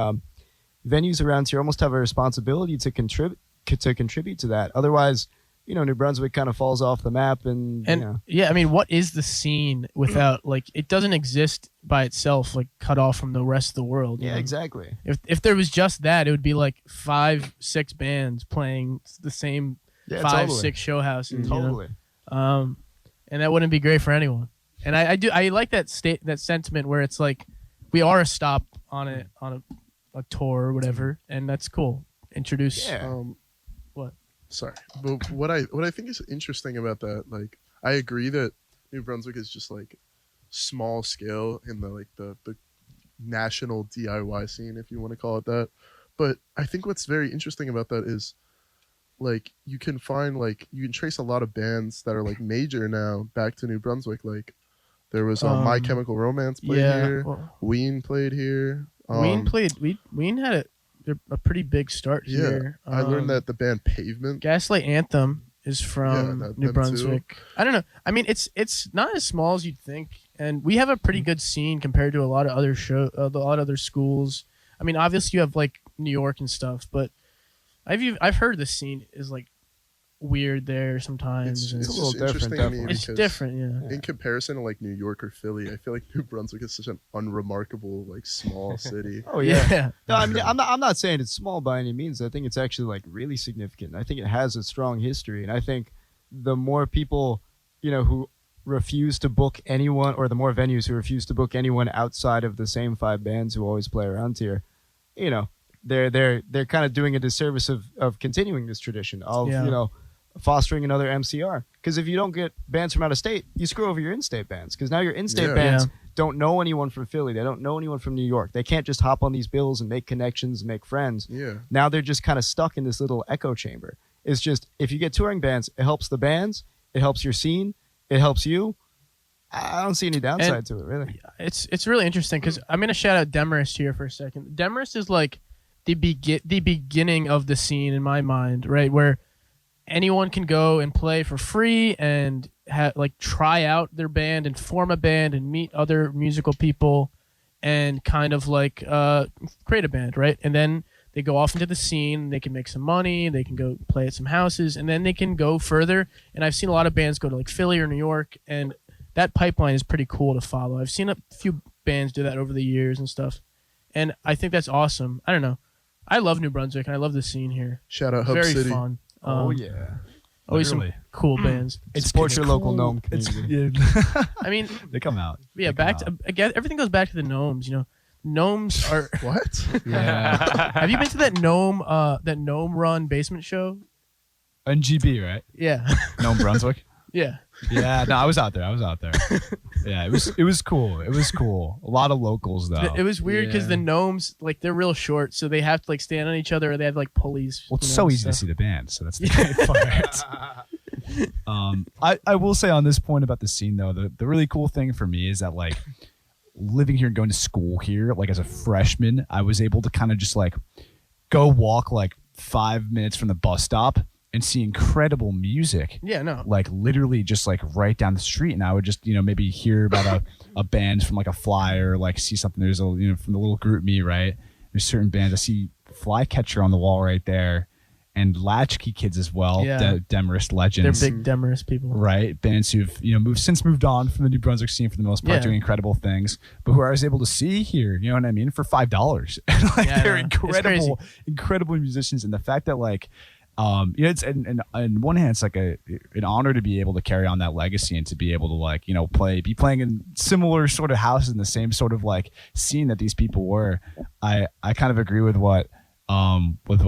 venues around here almost have a responsibility to contribute to that. Otherwise, you know, New Brunswick kind of falls off the map, and you know. Yeah, I mean, what is the scene without, like, it doesn't exist by itself, like, cut off from the rest of the world. you Yeah, know? exactly. If there was just that, it would be like 5-6 bands playing the same Yeah, 5-6 totally. show houses. you know? Totally. And that wouldn't be great for anyone. And I like that sentiment where it's like we are a stop on a tour or whatever, and that's cool. Introduce. Yeah. What? Sorry, but what I think is interesting about that, like, I agree that New Brunswick is just like small scale in the national DIY scene, if you want to call it that. But I think what's very interesting about that is, like, you can trace a lot of bands that are like major now back to New Brunswick. Like, there was My Chemical Romance played here. Well, Ween played here. Ween had a pretty big start Yeah, here. I learned that the band Pavement. Gaslight Anthem is from them New too. Brunswick. I don't know. I mean, it's not as small as you'd think, and we have a pretty good scene compared to a lot of other other schools. I mean, obviously you have like New York and stuff, but I've heard the scene is like weird there sometimes. It's and a just little different, interesting to me definitely. it's because different, yeah. in comparison to like New York or Philly, I feel like New Brunswick is such an unremarkable, like, small city. Oh yeah. Yeah. No, I mean, I'm not saying it's small by any means. I think it's actually like really significant. I think it has a strong history, and I think the more people, you know, who refuse to book anyone, or the more venues who refuse to book anyone outside of the same 5 bands who always play around here, you know, they're kind of doing a disservice of continuing this tradition of Yeah. you know, fostering another MCR. Because if you don't get bands from out of state, you screw over your in-state bands. Because now your in-state Yeah. bands Yeah. don't know anyone from Philly. They don't know anyone from New York. They can't just hop on these bills and make connections and make friends. Yeah. Now they're just kind of stuck in this little echo chamber. It's just, if you get touring bands, it helps the bands, it helps your scene, it helps you. I don't see any downside to it, really. It's really interesting because I'm gonna shout out Demarest here for a second. Demarest is like the beginning of the scene in my mind, right? Where anyone can go and play for free and like try out their band and form a band and meet other musical people and kind of like create a band, right? And then they go off into the scene, they can make some money, they can go play at some houses, and then they can go further. And I've seen a lot of bands go to like Philly or New York, and that pipeline is pretty cool to follow. I've seen a few bands do that over the years and stuff, and I think that's awesome. I don't know. I love New Brunswick, and I love the scene here. Shout out Hub Very City. fun. Yeah. Always some Literally. cool bands. Support your local gnome It's, community. yeah. I mean, They come out. yeah, They back come to again. Everything goes back to the gnomes. You know, gnomes are. What? out. Yeah. Have you been to that gnome run basement show? NGB, right? Yeah, No, Brunswick. yeah. Yeah, no, I was out there. Yeah, it was cool. It was cool. A lot of locals though. It was weird because Yeah. the gnomes, like, they're real short, so they have to like stand on each other, or they have like pulleys. Well, it's you so know, easy to stuff. see the band, so that's the great part. I will say on this point about the scene though, the really cool thing for me is that, like, living here and going to school here, like as a freshman, I was able to kind of just like go walk like 5 minutes from the bus stop and see incredible music. Yeah, no. Like literally just like right down the street, and I would just, you know, maybe hear about a band from like a flyer, like see something. There's a, you know, from the little group me, right? There's certain bands. I see Flycatcher on the wall right there, and Latchkey Kids as well. Yeah. Demarest They're legends, big Demarest people. right? Bands who've, you know, moved on from the New Brunswick scene for the most part, Yeah. doing incredible things, but who I was able to see here, you know what I mean, for $5. And like Yeah, they're I know. It's incredible musicians, and the fact that like. You know, it's and on one hand, it's like an honor to be able to carry on that legacy and to be able to, like, you know, be playing in similar sort of houses in the same sort of like scene that these people were. I kind of agree with what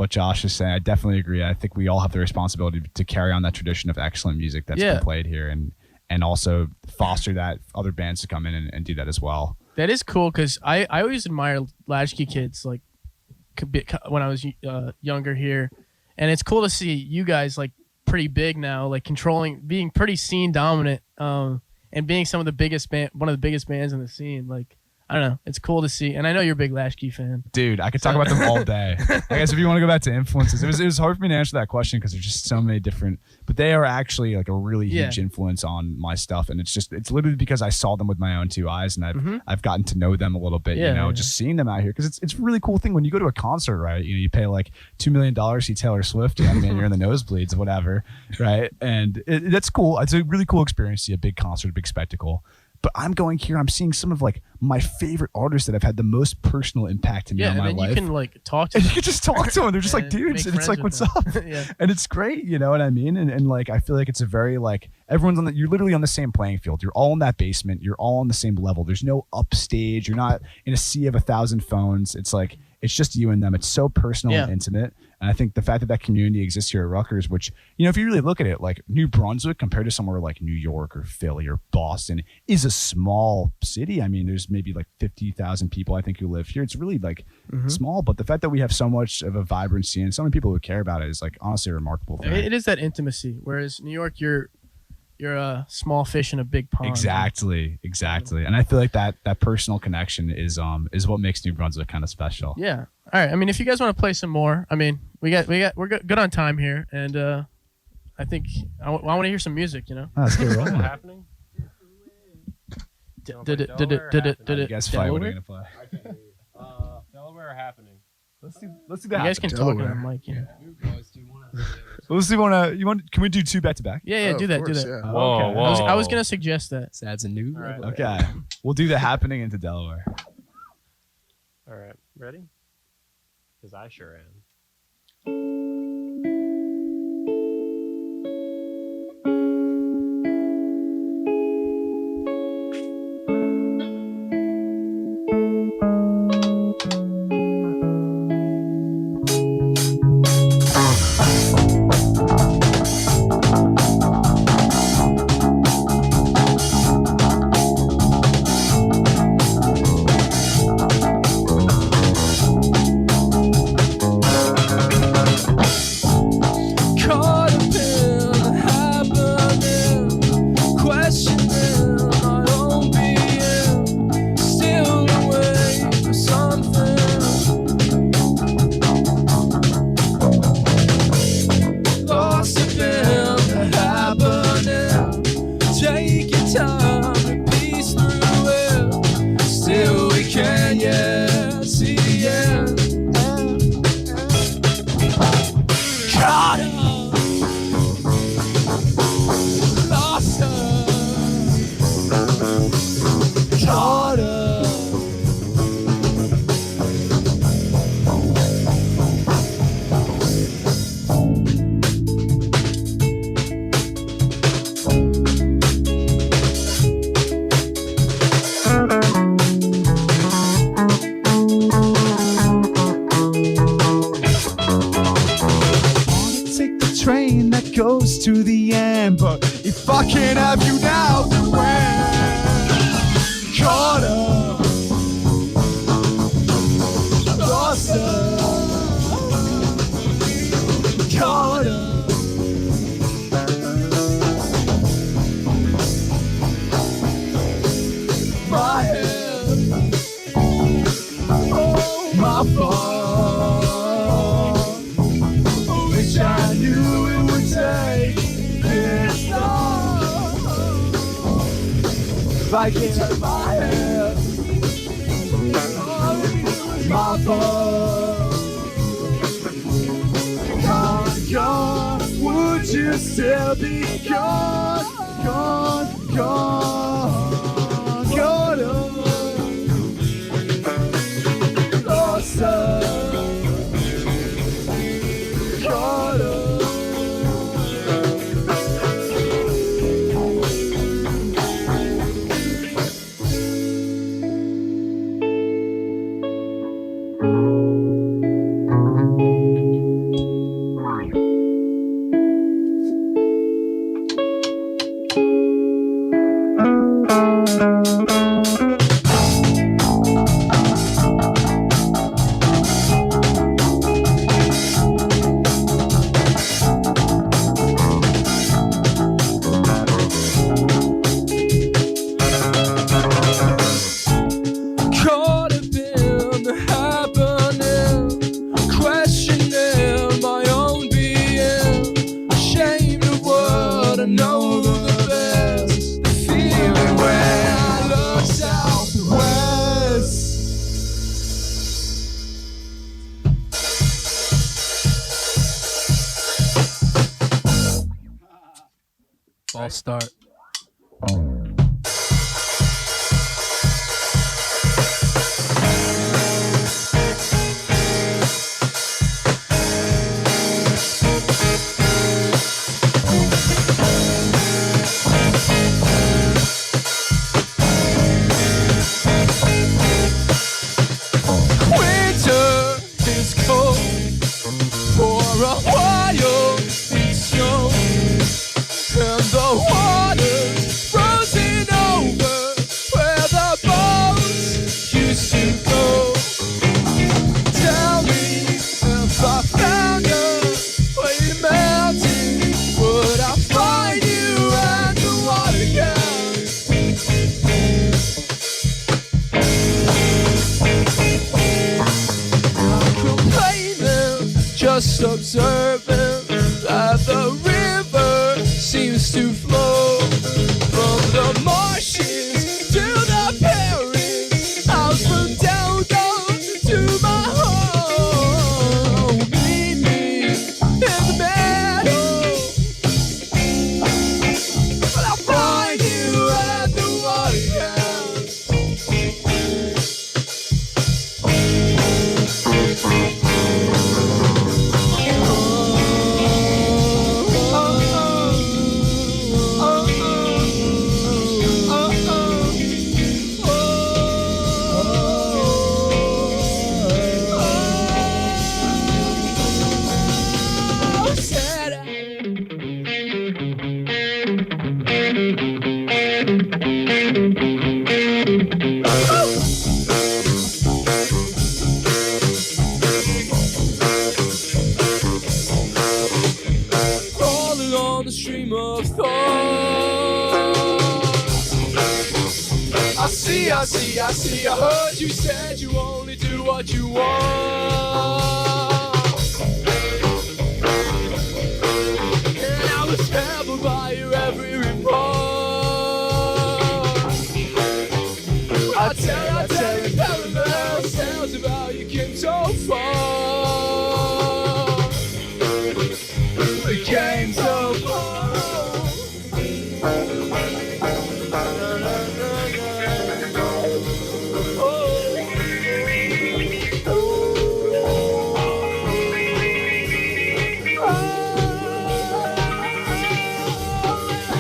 Josh is saying. I definitely agree. I think we all have the responsibility to carry on that tradition of excellent music that's Yeah. been played here, and also foster that other bands to come in and do that as well. That is cool because I always admire Latchkey Kids. Like, when I was younger here, and it's cool to see you guys like pretty big now, like being pretty scene dominant, and being one of the biggest bands in the scene. Like, I don't know, it's cool to see, and I know you're a big Latchkey fan. Dude, I could talk about them all day. I guess if you want to go back to influences, it was hard for me to answer that question because there's just so many different. But they are actually like a really huge influence on my stuff, and it's literally because I saw them with my own two eyes, and I've gotten to know them a little bit. Just seeing them out here because it's a really cool thing when you go to a concert, right? You pay like $2 million to see Taylor Swift, and you're in the nosebleeds or whatever, right? And that's cool. It's a really cool experience to see a big concert, a big spectacle. But I'm going here. I'm seeing some of like my favorite artists that have had the most personal impact in my life. You can like talk to and them. you can just talk to them. They're just like dudes, and it's like, what's up? And it's great, you know what I mean? And like, I feel like it's a very like everyone's you're literally on the same playing field. You're all in that basement. You're all on the same level. There's no upstage. You're not in a sea of 1,000 phones. It's like it's just you and them. It's so personal and intimate. And I think the fact that community exists here at Rutgers, which, if you really look at it, like New Brunswick compared to somewhere like New York or Philly or Boston is a small city. I mean, there's maybe like 50,000 people, I think, who live here. It's really like small. But the fact that we have so much of a vibrancy and so many people who care about it is like honestly a remarkable thing. It is that intimacy. Whereas New York, you're a small fish in a big pond. Exactly. And I feel like that personal connection is what makes New Brunswick kind of special. Yeah. All right. I mean, if you guys want to play some more, I mean, we're good on time here, and I think I want to hear some music. Let's get rolling. What's happening? You guys fight. What are you gonna play? Delaware happening. Let's do that. You guys can talk on the mic. Yeah. Let's see. Can we do two back to back? Yeah. Do that. Yeah. Whoa, Okay. whoa. I was gonna suggest that. Sad's a new. All right. Okay. We'll do the happening into Delaware. All right, ready? Because I sure am. Goes to the end, but if I can't have you now, then when caught up, lost up, caught up, my head, oh my fault. Wish I knew it would take this long. If I get out of my head, my fault. Gone, would you still be gone, gone, gone, lost up. False start. Winter is cold. For a while it snows, and the water's frozen over where the boats used to go. Tell me if I found a way mountain, would I find you at the water gap? Complaining, just observing that the river seems to flow from the marshes to the Paris, out from Delgo to my home. Meet me in the meadow, but I'll find you at the water gap. Crawling on the stream of thought. I see, I heard you said you only do what you want. And I was trampled by your every remark. I tell you parallel tales about you came so far. We came so far.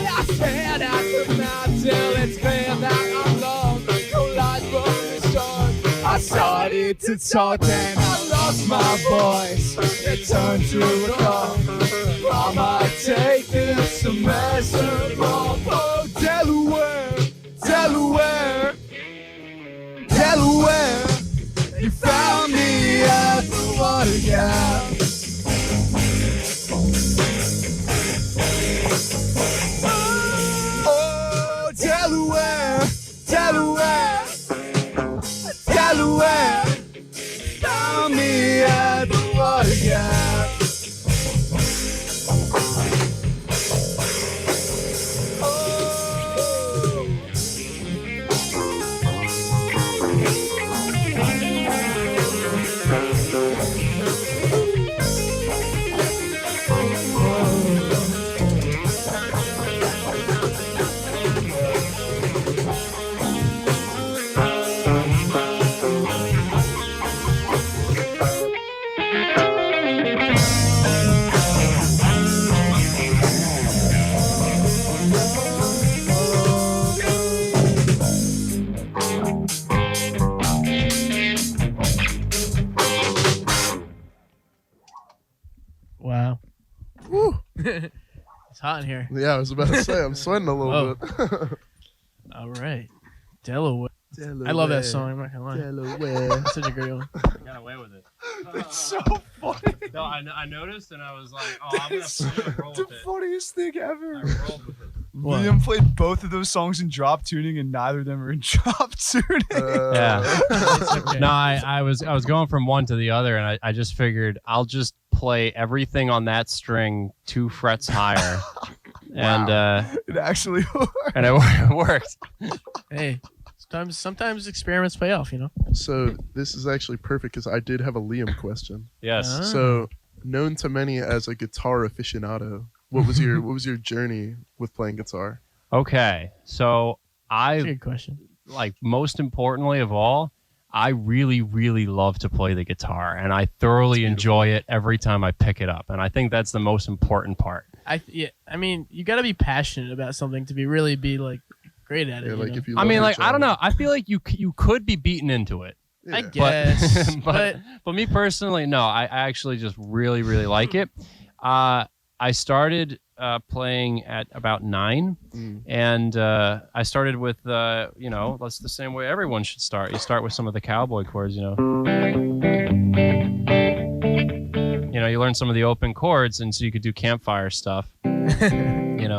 I stand at the mountain, it's clear that I'm lost. No light from the start. I started to talk and I lost my voice. It turned to a call. I might take this semester off. Oh, Delaware, Delaware, Delaware. You found me at the water gap. Oh, Delaware, Delaware, Delaware. Found me at the water gap. Wow. Woo. It's hot in here. Yeah, I was about to say I'm sweating a little bit. All right. Delaware. I love that song. I'm not gonna lie. Delaware. That's such a great one. Got away with it. It's so funny. No, I noticed and I was like, oh, I'm gonna roll The with it. funniest thing I ever. rolled with it. What? Liam played both of those songs in drop tuning, and neither of them are in drop tuning. Yeah. It's okay. No, I was going from one to the other, and I just figured I'll just play everything on that string 2 frets higher, and It actually worked. and it worked. Hey, sometimes experiments pay off, you know. So this is actually perfect because I did have a Liam question. Yes. Ah. So known to many as a guitar aficionado, what was your journey with playing guitar? Okay, so That's a I good question. like most importantly of all, I really, really love to play the guitar, and I thoroughly enjoy it every time I pick it up. And I think that's the most important part. I mean, you got to be passionate about something to really be like great at it. Yeah, you like know? if you. I love mean, your like I don't know. job. I feel like you could be beaten into it. I Yeah. guess, but me personally, no. I actually just really, really like it. I started playing at about 9, and I started with that's the same way everyone should start. You start with some of the cowboy chords, you learn some of the open chords, and so you could do campfire stuff, and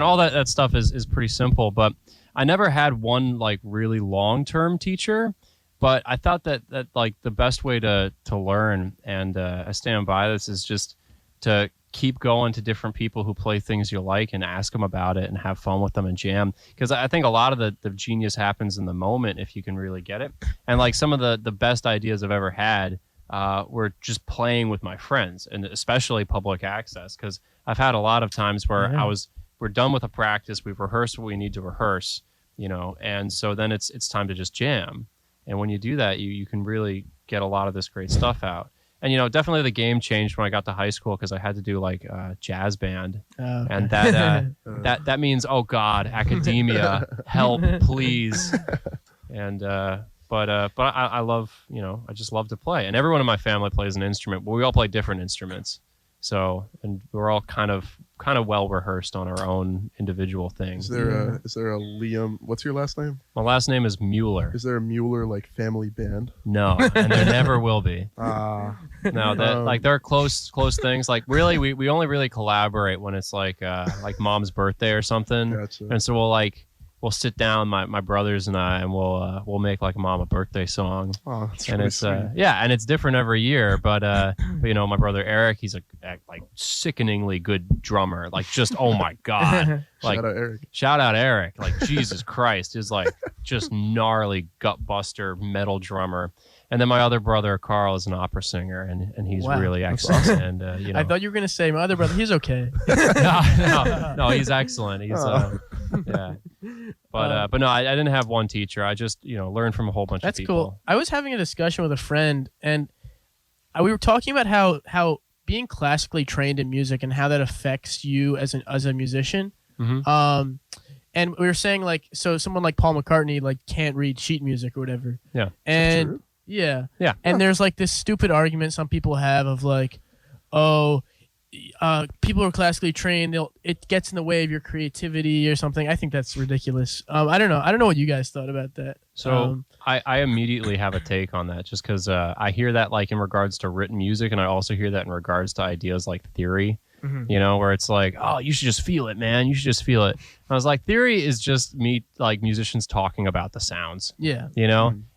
all that stuff is pretty simple. But I never had one like really long-term teacher. But I thought that like the best way to learn, and I stand by this, is just to keep going to different people who play things you like and ask them about it and have fun with them and jam. Because I think a lot of the genius happens in the moment if you can really get it. And like some of the best ideas I've ever had were just playing with my friends, and especially public access. Because I've had a lot of times where we're done with a practice, we've rehearsed what we need to rehearse, and so then it's time to just jam. And when you do that, you can really get a lot of this great stuff out. And, definitely the game changed when I got to high school because I had to do like jazz band. Okay. And that means, oh God, academia, help, please. And, but I love, I just love to play. And everyone in my family plays an instrument, but we all play different instruments. So, and we're all kind of well rehearsed on our own individual things. Is there a Liam? What's your last name? My last name is Mueller. Is there a Mueller like family band? No, and there never will be. No, that like there are close things. Like really, we only really collaborate when it's like mom's birthday or something. Gotcha. And so we'll sit down, my brothers and I, and we'll make like mom a birthday song. Oh, that's And really it's sweet. and it's different every year. But my brother Eric, he's a like sickeningly good drummer. Like just oh my God. Like Shout out Eric. shout out Eric. Like Jesus Christ is like just gnarly gut buster metal drummer. And then my other brother Carl is an opera singer, and he's Wow, really that's excellent. And I thought you were gonna say my other brother. He's okay. no, he's excellent. He's yeah. But no, I didn't have one teacher. I just learned from a whole bunch That's of people. cool. I was having a discussion with a friend, and we were talking about how being classically trained in music and how that affects you as a musician. Mhm. And we were saying like, so someone like Paul McCartney like can't read sheet music or whatever. Yeah. And true? yeah. Yeah. And there's like this stupid argument some people have of like, people who are classically trained, it gets in the way of your creativity or something. I think that's ridiculous. I don't know what you guys thought about that. So I immediately have a take on that, just because I hear that like in regards to written music, and I also hear that in regards to ideas like theory. Mhm. Where it's like, oh, you should just feel it, man. You should just feel it. And I was like, theory is just me, like musicians talking about the sounds, Yeah.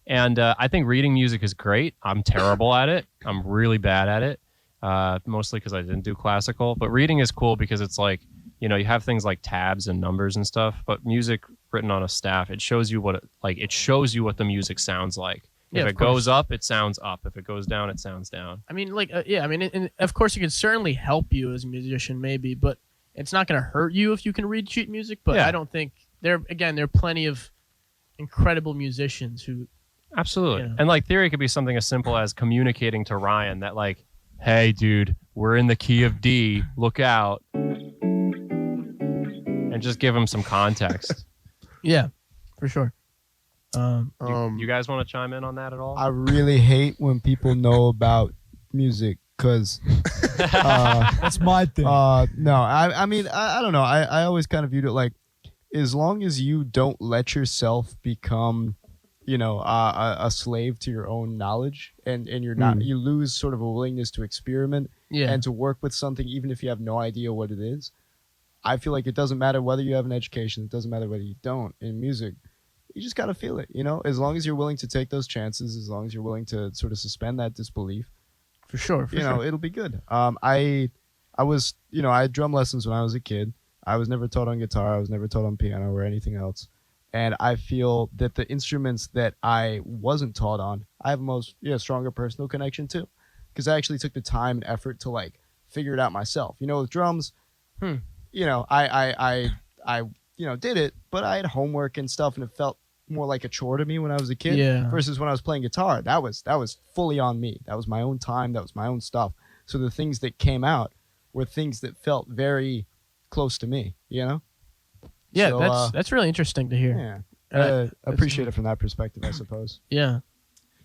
And I think reading music is great. I'm terrible at it. I'm really bad at it, mostly because I didn't do classical. But reading is cool because it's like, you have things like tabs and numbers and stuff. But music written on a staff, it shows you what the music sounds like. Yeah, If of it goes course. up, it sounds up. If it goes down, it sounds down. I mean, like, and of course, it can certainly help you as a musician, maybe, but it's not going to hurt you if you can read sheet music. But Yeah. I don't think there are plenty of incredible musicians who, Absolutely. Yeah. And like theory could be something as simple as communicating to Ryan that like, hey, dude, we're in the key of D. Look out. And just give him some context. yeah, for sure. You guys want to chime in on that at all? I really hate when people know about music because That's my thing. no, I mean, I don't know. I always kind of viewed it like, as long as you don't let yourself become, a slave to your own knowledge, and you're not, you lose sort of a willingness to experiment Yeah, and to work with something, even if you have no idea what it is. I feel like it doesn't matter whether you have an education. It doesn't matter whether you don't in music. You just got to feel it, as long as you're willing to take those chances, as long as you're willing to sort of suspend that disbelief, for sure. For sure. it'll be good. I was, I had drum lessons when I was a kid. I was never taught on guitar. I was never taught on piano or anything else. And I feel that the instruments that I wasn't taught on, I have a stronger personal connection to. because I actually took the time and effort to like figure it out myself. You know, with drums, you know, I did it, but I had homework and stuff, and it felt more like a chore to me when I was a kid. Yeah. Versus when I was playing guitar, that was fully on me. That was my own time. That was my own stuff. So the things that came out were things that felt very close to me. You know. Yeah, So, that's really interesting to hear. Yeah. That's- Appreciate it from that perspective, I suppose. Yeah.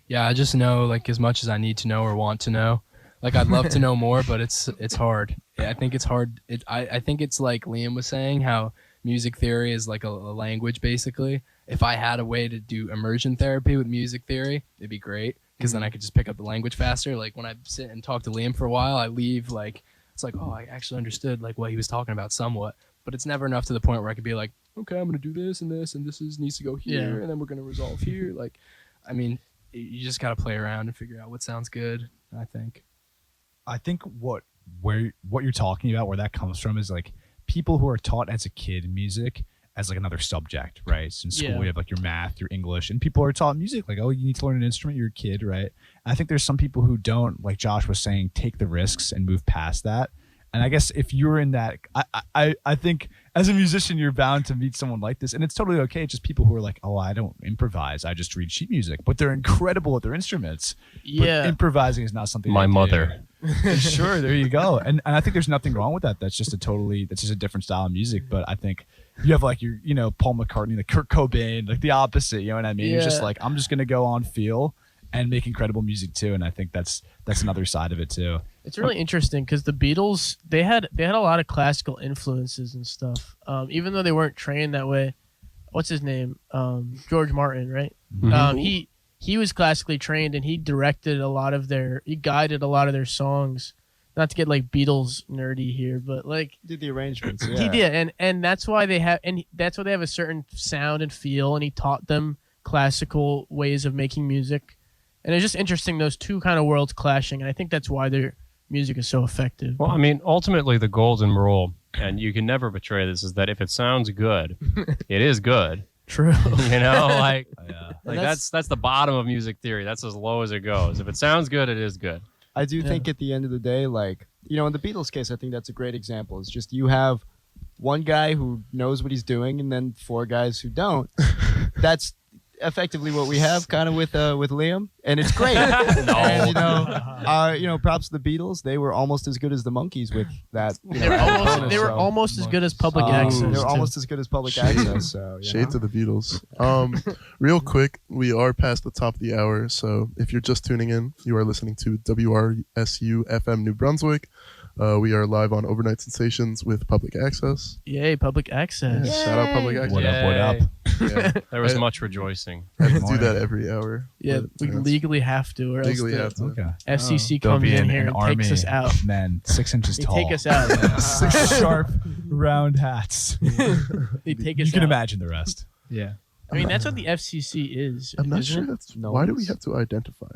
Yeah, I just know like as much as I need to know or want to know. Like I'd love to know more, but it's hard. Yeah, I think it's hard. I think it's like Liam was saying, how music theory is like a language basically. If I had a way to do immersion therapy with music theory, it'd be great because then I could just pick up the language faster. Like when I sit and talk to Liam for a while, I leave like it's like, oh, I actually understood like what he was talking about somewhat, but it's never enough to the point where I could be like, okay, I'm gonna do this and this and this needs to go here, Yeah. and then we're gonna resolve here. Like, I mean, you just gotta play around and figure out what sounds good. I think. I think what you're talking about, where that comes from, is like people who are taught as a kid music as like another subject, right? So in school, Yeah. you have like your math, your English, and people are taught music like, oh, you need to learn an instrument. You're a kid, right? And I think there's some people who don't, like Josh was saying, take the risks and move past that. And I guess if you're in that, I think as a musician, you're bound to meet someone like this. And it's totally okay. It's just people who are like, oh, I don't improvise. I just read sheet music. But they're incredible at their instruments. Yeah. But improvising is not something My they do. mother. Sure, there you go. And I think there's nothing wrong with that. That's just a different style of music. But I think you have like your, Paul McCartney, like Kurt Cobain, like the opposite, you know what I mean? It's just Yeah. like, I'm just going to go on feel and make incredible music too. And I think that's another side of it too. It's really interesting because the Beatles they had a lot of classical influences and stuff. Even though they weren't trained that way. What's his name? George Martin, right? He was classically trained and he guided a lot of their songs. Not to get like Beatles nerdy here, but like Did the arrangements? Yeah. he did, and that's why they have a certain sound and feel, and he taught them classical ways of making music. And it's just interesting those two kind of worlds clashing, and I think that's why their music is so effective. Well, I mean, ultimately, the golden rule, and you can never betray this, is that if it sounds good, it is good. True. You know, like, Yeah. like that's the bottom of music theory. That's as low as it goes. If it sounds good, it is good. I do think at the end of the day, like, in the Beatles case, I think that's a great example. It's just you have one guy who knows what he's doing and then four guys who don't. That's effectively what we have kind of with Liam, and it's great. And, props to the Beatles. They were almost as good as the Monkees with that. They were almost as good as Public Access. They were too. almost as good as Public Access. So, Shades of the Beatles. Real quick, we are past the top of the hour, so if you're just tuning in, you are listening to WRSU FM New Brunswick. We are live on Overnight Sensations with Public Access. Yay, Public Access. Yeah, shout out Public Access. What up? What up? Yeah, There was I- much rejoicing. I have to do that every hour. Yeah, but, we that's- legally have to, or legally else have the to. Okay. FCC There'll comes be in an here and army takes us out. of men 6 inches They tall. take us out. Six sharp, round hats. They take us You can out. imagine the rest. Yeah. I mean, that's what the FCC is. I'm not isn't sure it? that's No, why do we it's- have to identify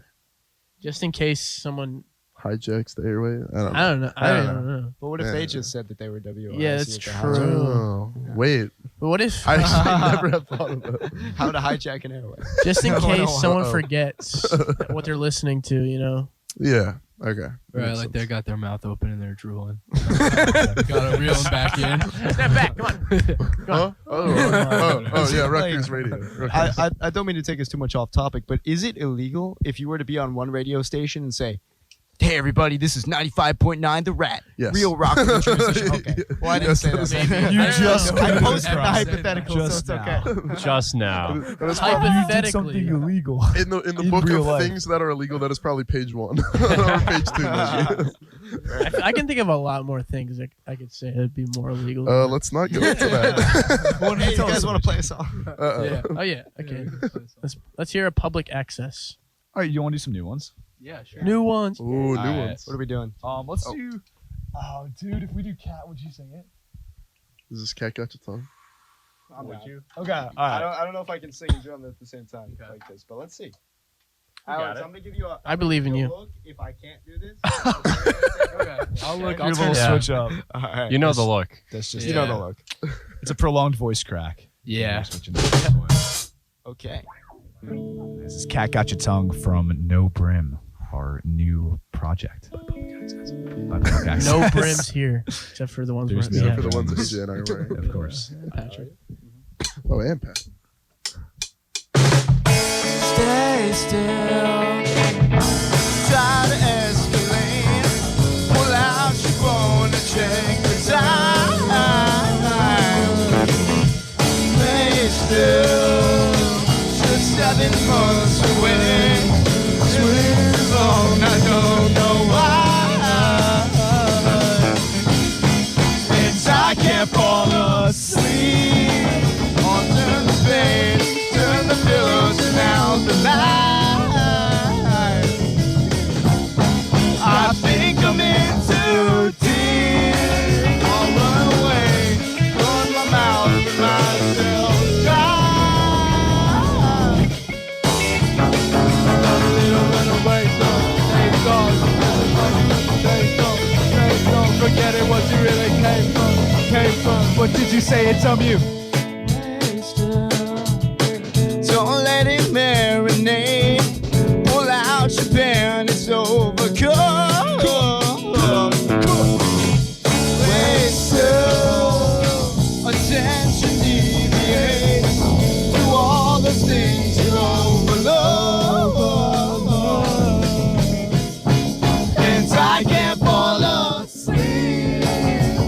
Just in case someone. hijacks the airway. I don't know. I don't know. I don't don't know. But what if Yeah. they just said that they were WRSU? Yeah, that's at the true. house? Oh, wait. But what if, I actually never have thought of that. How to hijack an airway? just in No, case no, someone uh-oh. forgets what they're listening to, Yeah. Okay. Right, Makes like they sense. got their mouth open and they're drooling. Gotta reel them back in. Step back, come on. Huh? Oh, yeah, Rutgers Radio. Rutgers. I don't mean to take us too much off topic, but is it illegal if you were to be on one radio station and say, "Hey everybody, this is 95.9 The Rat, Yes. real rock and transmission." Okay. Well, I didn't Yes, say that that. is- You just I posted posted the that. hypothetical, Just so it's okay. Just now. That is Hypothetically. probably, You did something illegal. in the in book real of life. things that are illegal, that is probably page 1 or page 2. maybe. I can think of a lot more things that I could say that'd be more illegal. Let's not go into that. Hey, you guys want to play a song? Yeah. Oh yeah. Okay. Let's hear a Public Access. All right, you want to do some new ones? Yeah, sure. New ones. Ooh, new Alright. ones. What are we doing? Let's do. Oh, dude, if we do Cat, would you sing it? Is this Cat Got Your Tongue? I'm with you. Okay. All I right. don't know if I can sing and drum at the same time like this, but let's see. got Alex, it. I'm gonna give you a. I believe in you. Look, if I can't do this, Okay. I'll look. I'll Your turn little it. switch up. all right. You know the look. That's just You know the look. It's a prolonged voice crack. Yeah. We're switching to this one. Okay. This is Cat Got Your Tongue from No Brim. our new project. By Public Access. No brims here, except for the ones There's we're no Except for the ones that brims. AJ and I are wearing. Of course. Patrick. Oh, and Pat. Stay still. Try to escalate. Pull out your phone and check the time. Stay still. Just 7 months away. Too long, I don't know why. And I can't fall asleep. On the bed, turn the pillows and out the light. I think I'm in too deep. I'll run away, run my mouth with myself dry. A little runaway song, take off, forget it, what you really came from. What did you say? It's on you. Don't let it marinate. Pull out your pen, it's overcooked. Wait till attention deviates to all those things you overlook. And I can't fall asleep.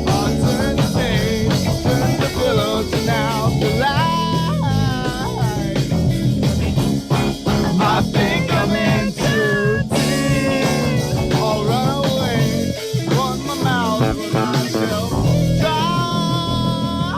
I'll turn the page, turn the pillows and out the light. I think I'm in too deep. I'll run away, run my mouth with myself dry.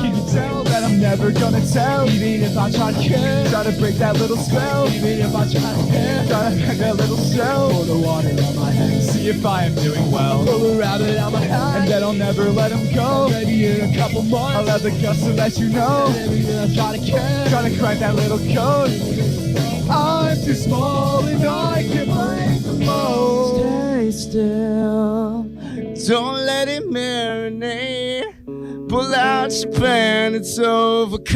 Can you tell that I'm never gonna tell? Even if I try to break that little spell. Even if I try to break that little spell. Pour the water on my head, see if I am doing well. Pull a rabbit out my hat, and then I'll never let him go. Maybe in a couple months, I'll have the guts to let you know. Maybe then I'll try to crack that little code. I'm too small and I can break the mold. Stay still. Don't let it marinate. Pull out your pen, it's overcooked.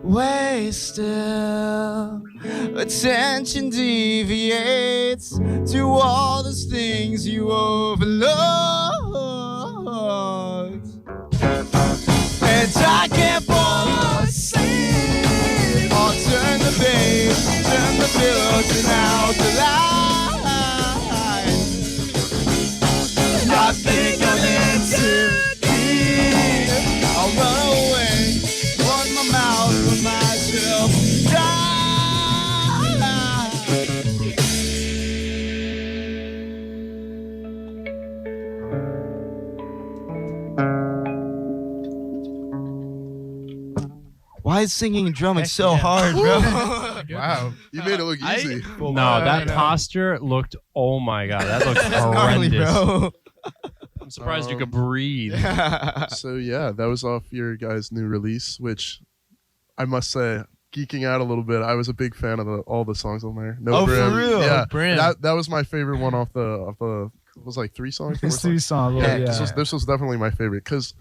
Wait still. Attention deviates to all those things you overlooked. And I can't fall asleep. I'll turn the page, turn the pillows and out the light. I think I'm in too deep. I'll run away, run my mouth with myself dry. Why is singing and drumming so hard, bro? Wow, you made it look easy. No, that posture looked. Oh my god, that looked Gnarly, horrendous. bro. I'm surprised you could breathe. So yeah, that was off your guys' new release, which I must say, geeking out a little bit. I was a big fan of all the songs on there. No Oh, for Brim. real? Yeah, Brim. that was my favorite one off the. It was like 3 songs. 4 It's songs? 3 songs. Yeah, Yeah. this was definitely my favorite because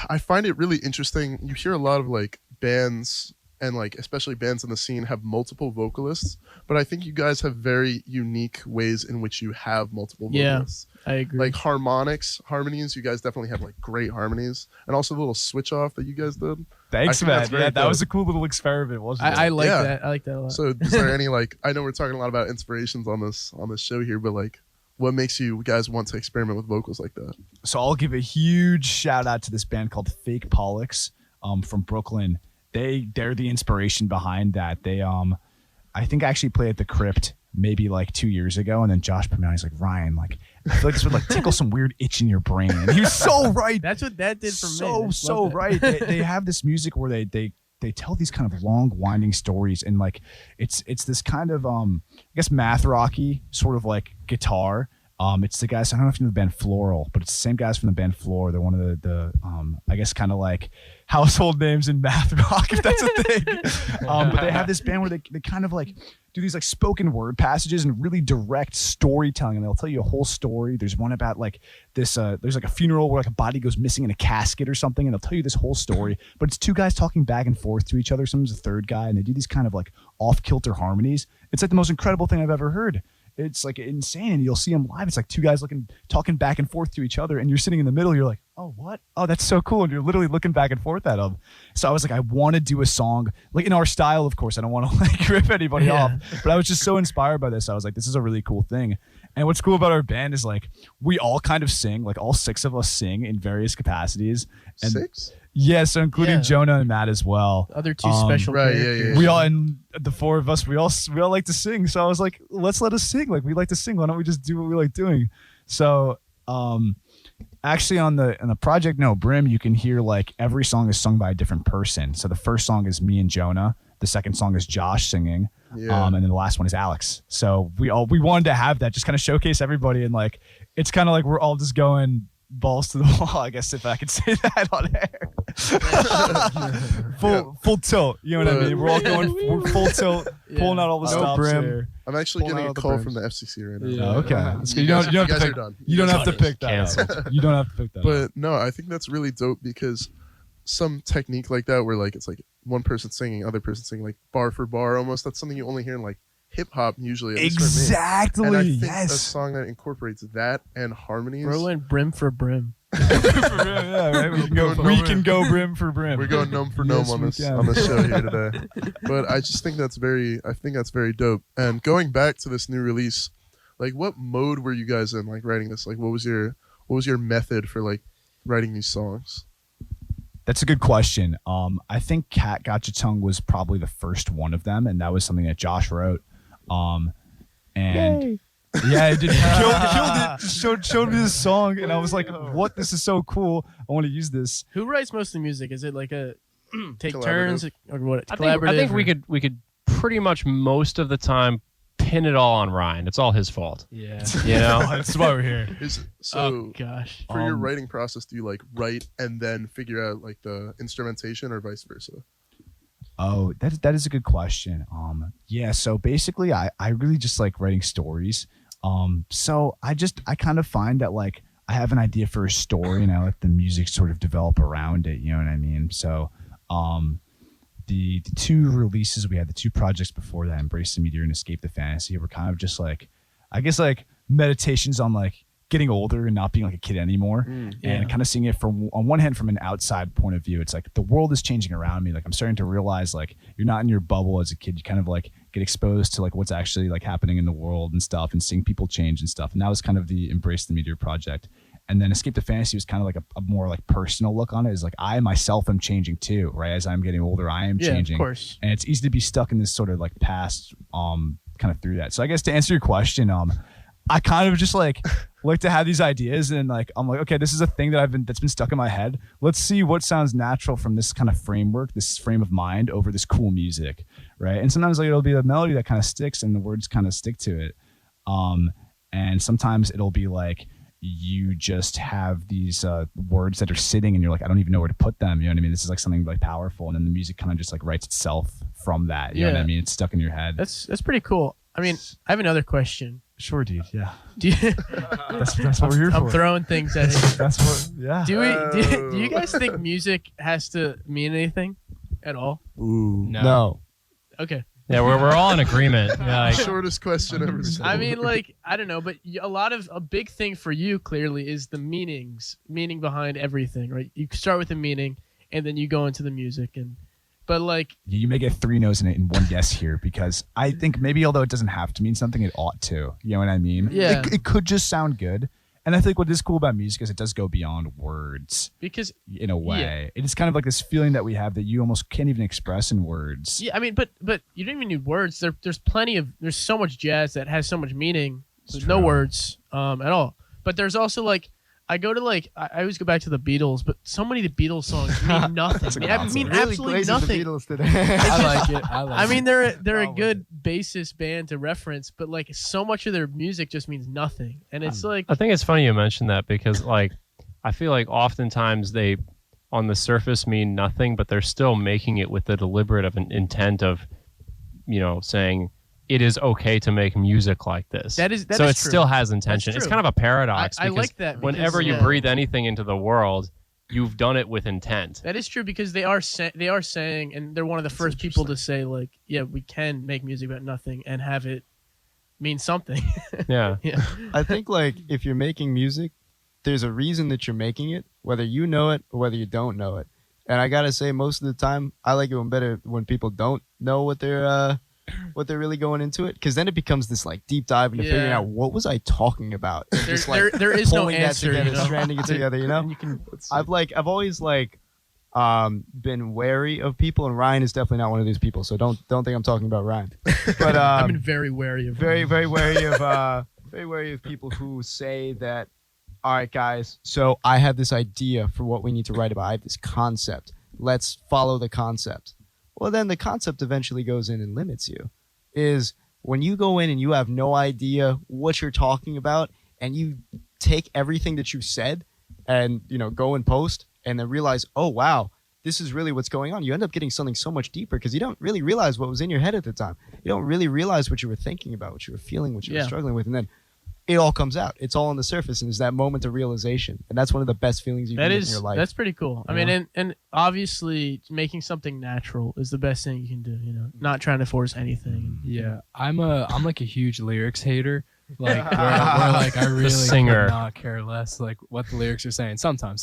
I find it really interesting. You hear a lot of like bands and like especially bands in the scene have multiple vocalists, but I think you guys have very unique ways in which you have multiple Yeah. vocalists. I agree. Like harmonies, you guys definitely have like great harmonies, and also the little switch off that you guys did. Thanks, I think man. that's very Yeah, that dope. was a cool little experiment, wasn't it? I like Yeah. that. I like that a lot. So is there any like I know we're talking a lot about inspirations on this show here, but like what makes you guys want to experiment with vocals like that? So I'll give a huge shout out to this band called Fake Pollux from Brooklyn. They're the inspiration behind that. They I think I actually played at the Crypt maybe like 2 years ago, and then Josh put me on. He's like, Ryan, like I feel like this would like tickle some weird itch in your brain. And he was so right. That's what that did for me. I So just so loved it. right. They have this music where they tell these kind of long winding stories, and like it's this kind of I guess math rocky sort of like guitar, It's the guys. I don't know if you know the band Floral, but it's the same guys from the band Floor. They're one of the I guess kind of like household names in math rock, if that's a thing. But they have this band where they kind of like do these like spoken word passages and really direct storytelling, and they'll tell you a whole story. There's one about like this. There's like a funeral where like a body goes missing in a casket or something, and they'll tell you this whole story. But it's two guys talking back and forth to each other. Sometimes a third guy, and they do these kind of like off kilter harmonies. It's like the most incredible thing I've ever heard. It's like insane, and you'll see them live. It's like two guys talking back and forth to each other, and you're sitting in the middle. You're like, oh, what? Oh, that's so cool. And you're literally looking back and forth at them. So I was like, I want to do a song like in our style. Of course, I don't want to like rip anybody off, but I was just so inspired by this. I was like, this is a really cool thing. And what's cool about our band is like we all kind of sing, like all 6 of us sing in various capacities. And 6? yeah, so including Yeah. Jonah and Matt as well. Other two special right, yeah, characters. yeah. We all, and the 4 of us, we all like to sing. So I was like, let us sing. Like we like to sing. Why don't we just do what we like doing? So, actually on the project No Brim, you can hear like every song is sung by a different person. So the first song is me and Jonah. The second song is Josh singing. Yeah. And then the last one is Alex. So we wanted to have that, just kind of showcase everybody, and like it's kind of like we're all just going balls to the wall, I guess, if I could say that on air. full tilt, you know what I mean? We're all going full tilt, pulling out all the No stops brim. there. I'm actually Pulling getting out a the call brims. from the FCC right now. Yeah. Oh, okay. That's good. You don't guys have to are pick. done. You don't have to Canceled. pick that Canceled. up. You don't have to pick that up. But no, I think that's really dope because some technique like that where like it's like one person singing, other person singing, like bar for bar almost. That's something you only hear in like hip hop usually. at least for me. Exactly. And I think a Yes. song that incorporates that and harmonies. Bro went brim for brim. Yeah, right. We can go brim for brim. We're going numb for numb Yes, on we this can. on this show here today. But I just think that's very dope. And going back to this new release, like what mode were you guys in like writing this? Like what was your method for like writing these songs? That's a good question. I think Cat Gotcha Tongue was probably the first one of them, and that was something that Josh wrote. And yeah, it did. Killed it. Just showed me this song, and I was like, "What? This is so cool! I want to use this." Who writes most of the music? Is it like a take Collaborative. turns or what? I think we or- could pretty much most of the time pin it all on Ryan. It's all his fault. Yeah. You know? That's why we're here. So Oh gosh. for your Um, writing process, do you like write and then figure out like the instrumentation or vice versa? Oh, that is a good question. Yeah. So basically, I really just like writing stories. So I kind of find that like I have an idea for a story, and I let the music sort of develop around it. You know what I mean? So, the 2 releases we had, the 2 projects before that, Embrace the Meteor and Escape the Fantasy, were kind of just like, I guess like meditations on like getting older and not being like a kid anymore, and kind of seeing it from on one hand from an outside point of view. It's like the world is changing around me. Like I'm starting to realize like you're not in your bubble as a kid. You kind of like get exposed to like what's actually like happening in the world and stuff, and seeing people change and stuff. And that was kind of the Embrace the Meteor project. And then Escape the Fantasy was kind of like a more like personal look on it. Is like I myself am changing too, right? As I'm getting older, I am Yeah, changing. of course. And it's easy to be stuck in this sort of like past kind of through that. So I guess to answer your question, I kind of just like to have these ideas, and like I'm like, okay, this is a thing that's been stuck in my head. Let's see what sounds natural from this kind of framework, this frame of mind over this cool music, right? And sometimes like it'll be a melody that kind of sticks and the words kind of stick to it. And sometimes it'll be like you just have these words that are sitting and you're like, I don't even know where to put them. You know what I mean? This is like something like powerful, and then the music kind of just like writes itself from that. You know what I Yeah. mean? It's stuck in your head. That's pretty cool. I mean, I have another question. Sure, dude. Yeah. Do you, That's what we're here I'm for. throwing things at you. That's what. Yeah. Do you guys think music has to mean anything at all? Ooh. No. Okay. Yeah, we're all in agreement. Yeah, like, Shortest question ever. I mean, like, I don't know, but a big thing for you clearly is the meaning behind everything, right? You start with the meaning and then you go into the music, but like, You may get 3 no's in it and 1 yes here, because I think maybe although it doesn't have to mean something, it ought to. You know what I mean? Yeah. It could just sound good. And I think what is cool about music is it does go beyond words because in a way. It is kind of like this feeling that we have that you almost can't even express in words. yeah, I mean, but you don't even need words. There's so much jazz that has so much meaning with no true. words at all. But there's also like I go to I always go back to the Beatles, but so many of the Beatles songs mean nothing. They mean absolutely nothing. I like it. I mean, they're a good bassist band to reference, but like so much of their music just means nothing, and it's like I think it's funny you mentioned that because like I feel like oftentimes they on the surface mean nothing, but they're still making it with the deliberate of an intent of, saying it is okay to make music like this. That is so true. it still has intention. That's It's true. kind of a paradox. I because like that because, whenever you breathe anything into the world, you've done it with intent. That is true because they are saying, and they're one of the first people to say like, yeah, we can make music about nothing and have it mean something. Yeah. Yeah. I think like if you're making music, there's a reason that you're making it, whether you know it or whether you don't know it. And I gotta say, most of the time, I like it better when people don't know what they're really going into it, because then it becomes this like deep dive into figuring out what was I talking about. And just, like, there is no pulling that answer. together, stranding it together. And you can, I've always been wary of people, and Ryan is definitely not one of these people. So don't think I'm talking about Ryan. But I've been very wary of very wary of people who say that, all right, guys, so I have this idea for what we need to write about. I have this concept. Let's follow the concept. Well, then the concept eventually goes in and limits you. Is when you go in and you have no idea what you're talking about, and you take everything that you said and, go and post and then realize, oh, wow, this is really what's going on. You end up getting something so much deeper because you don't really realize what was in your head at the time. You don't really realize what you were thinking about, what you were feeling, what you were struggling with. And then it all comes out. It's all on the surface, and there's that moment of realization, and that's one of the best feelings you can get in your life. That's pretty cool. I mean, and obviously making something natural is the best thing you can do. Not trying to force anything. Yeah, I'm like a huge lyrics hater. Where like I really singer. could not care less like what the lyrics are saying. Sometimes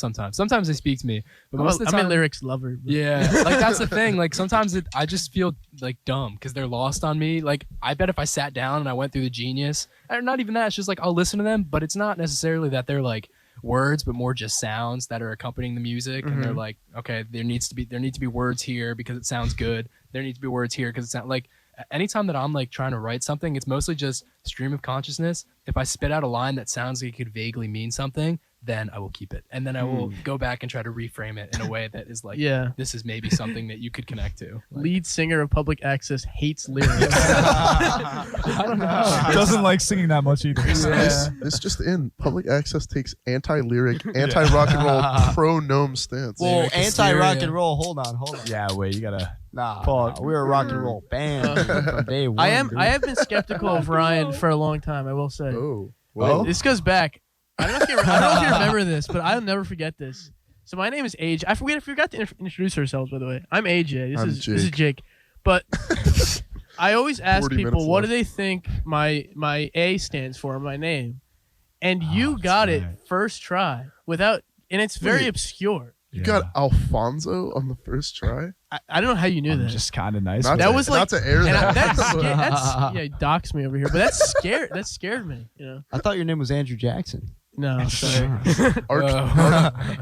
they speak to me, but most of the I'm time, a lyrics lover. But. yeah, like that's the thing. Like sometimes I just feel like dumb because they're lost on me. Like I bet if I sat down and I went through the Genius, or not even that, it's just like I'll listen to them, but it's not necessarily that they're like words, but more just sounds that are accompanying the music. And they're like, okay, there need to be words here because it sounds good. There need to be words here because it sounds like. Anytime that I'm like trying to write something, it's mostly just stream of consciousness. If I spit out a line that sounds like it could vaguely mean something, then I will keep it. And then I will go back and try to reframe it in a way that is like, this is maybe something that you could connect to. Like, lead singer of Public Access hates lyrics. I don't know. Doesn't like singing that much either. This just in. Public Access takes anti-lyric, anti-rock and roll, pro-gnome stance. Well, Lyric anti-rock hysteria. and roll. Hold on. Yeah, wait, you gotta. Nah, we're a rock and roll band from day one. I have been skeptical of Ryan for a long time. I will say. Oh. Oh. This goes back. I don't know if you remember this, but I'll never forget this. So my name is AJ. I forgot to introduce ourselves, by the way. I'm AJ. This is Jake. But I always ask 40 people, minutes what do left. they think my A stands for, my name? And you got it first try without, and it's very Wait. obscure. You got Alfonso on the first try? I don't know how you knew that. Just kind of nice. Not That to, was like- not to air And that. that's dox me over here, but that scared me. I thought your name was Andrew Jackson. No, sorry.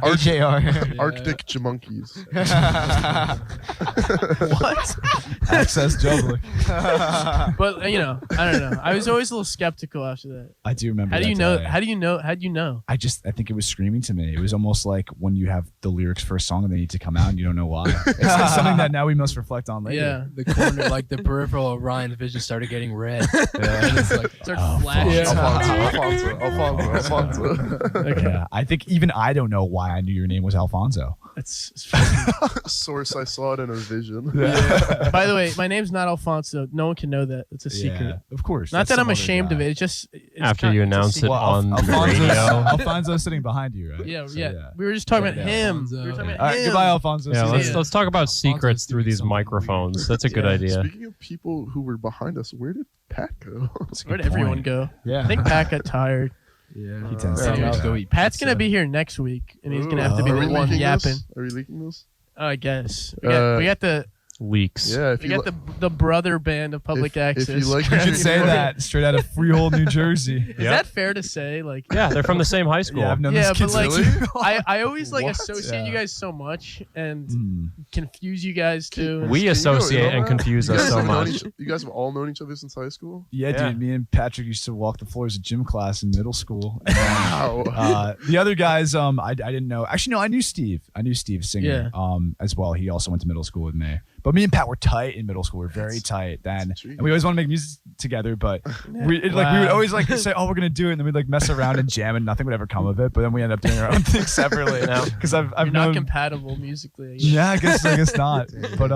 AJR. Arctic Jamunkeys. What? Access Jublick. But I don't know. I was always a little skeptical after that. I do remember. How do that you know? day. How do you know? How'd you know? I think it was screaming to me. It was almost like when you have the lyrics for a song and they need to come out and you don't know why. It's like something that now we must reflect on later. Yeah. The corner, like the peripheral of Ryan's vision started getting red. And it's like, Start Oh, flashing. Alfonso. Okay. Yeah, I think even I don't know why I knew your name was Alfonso. It's Source, I saw it in a vision. By the way, my name's not Alfonso. No one can know that. It's a secret. Yeah, of course. Not That's that some I'm other ashamed guy. of it. It's just After you announce it Well, on the Alfonso's, radio. Alfonso's sitting behind you, right? Yeah, So, yeah. We were just talking about Yeah, him. Alfonso. We were talking Yeah. about All right, him. goodbye, Alfonso. Yeah, See you let's talk about secrets Alfonso's through doing these something microphones. That's a good Yeah. idea. Speaking of people who were behind us, where did Pat go? Where'd everyone go? Yeah. I think Pat got tired. yeah, He tends to He do wants to that. go eat Pat's pizza. gonna be here next week, and he's gonna have to be Are the we one leaking yapping. this? Are we leaking this? I guess we got the leaks. Yeah, if We you got the brother band of public access. if you like You should say that straight out of Freehold, New Jersey. Is that fair to say? Like, Yeah, they're from the same high school. Yeah, I've known yeah, these but kids like, really? I always like What? associate you Yeah. guys so much and Hmm. confuse you guys too. we Can you go associate in on and that? confuse You us guys so have known much. you guys have all known each other since high school. Yeah, Yeah. dude. Me and Patrick used to walk the floors of gym class in middle school. And, Wow. the other guys, I didn't know. Actually, no, I knew Steve. I knew Steve Singer, as well. He also went to middle school with me. But me and Pat were tight in middle school. We were very tight then, intriguing. and we always wanted to make music together. But we would always like say, "Oh, we're gonna do it," and then we'd like mess around and jam, and nothing would ever come of it. But then we end up doing our own thing separately. Because I've You're not known. compatible musically. I guess. Yeah, I guess not. But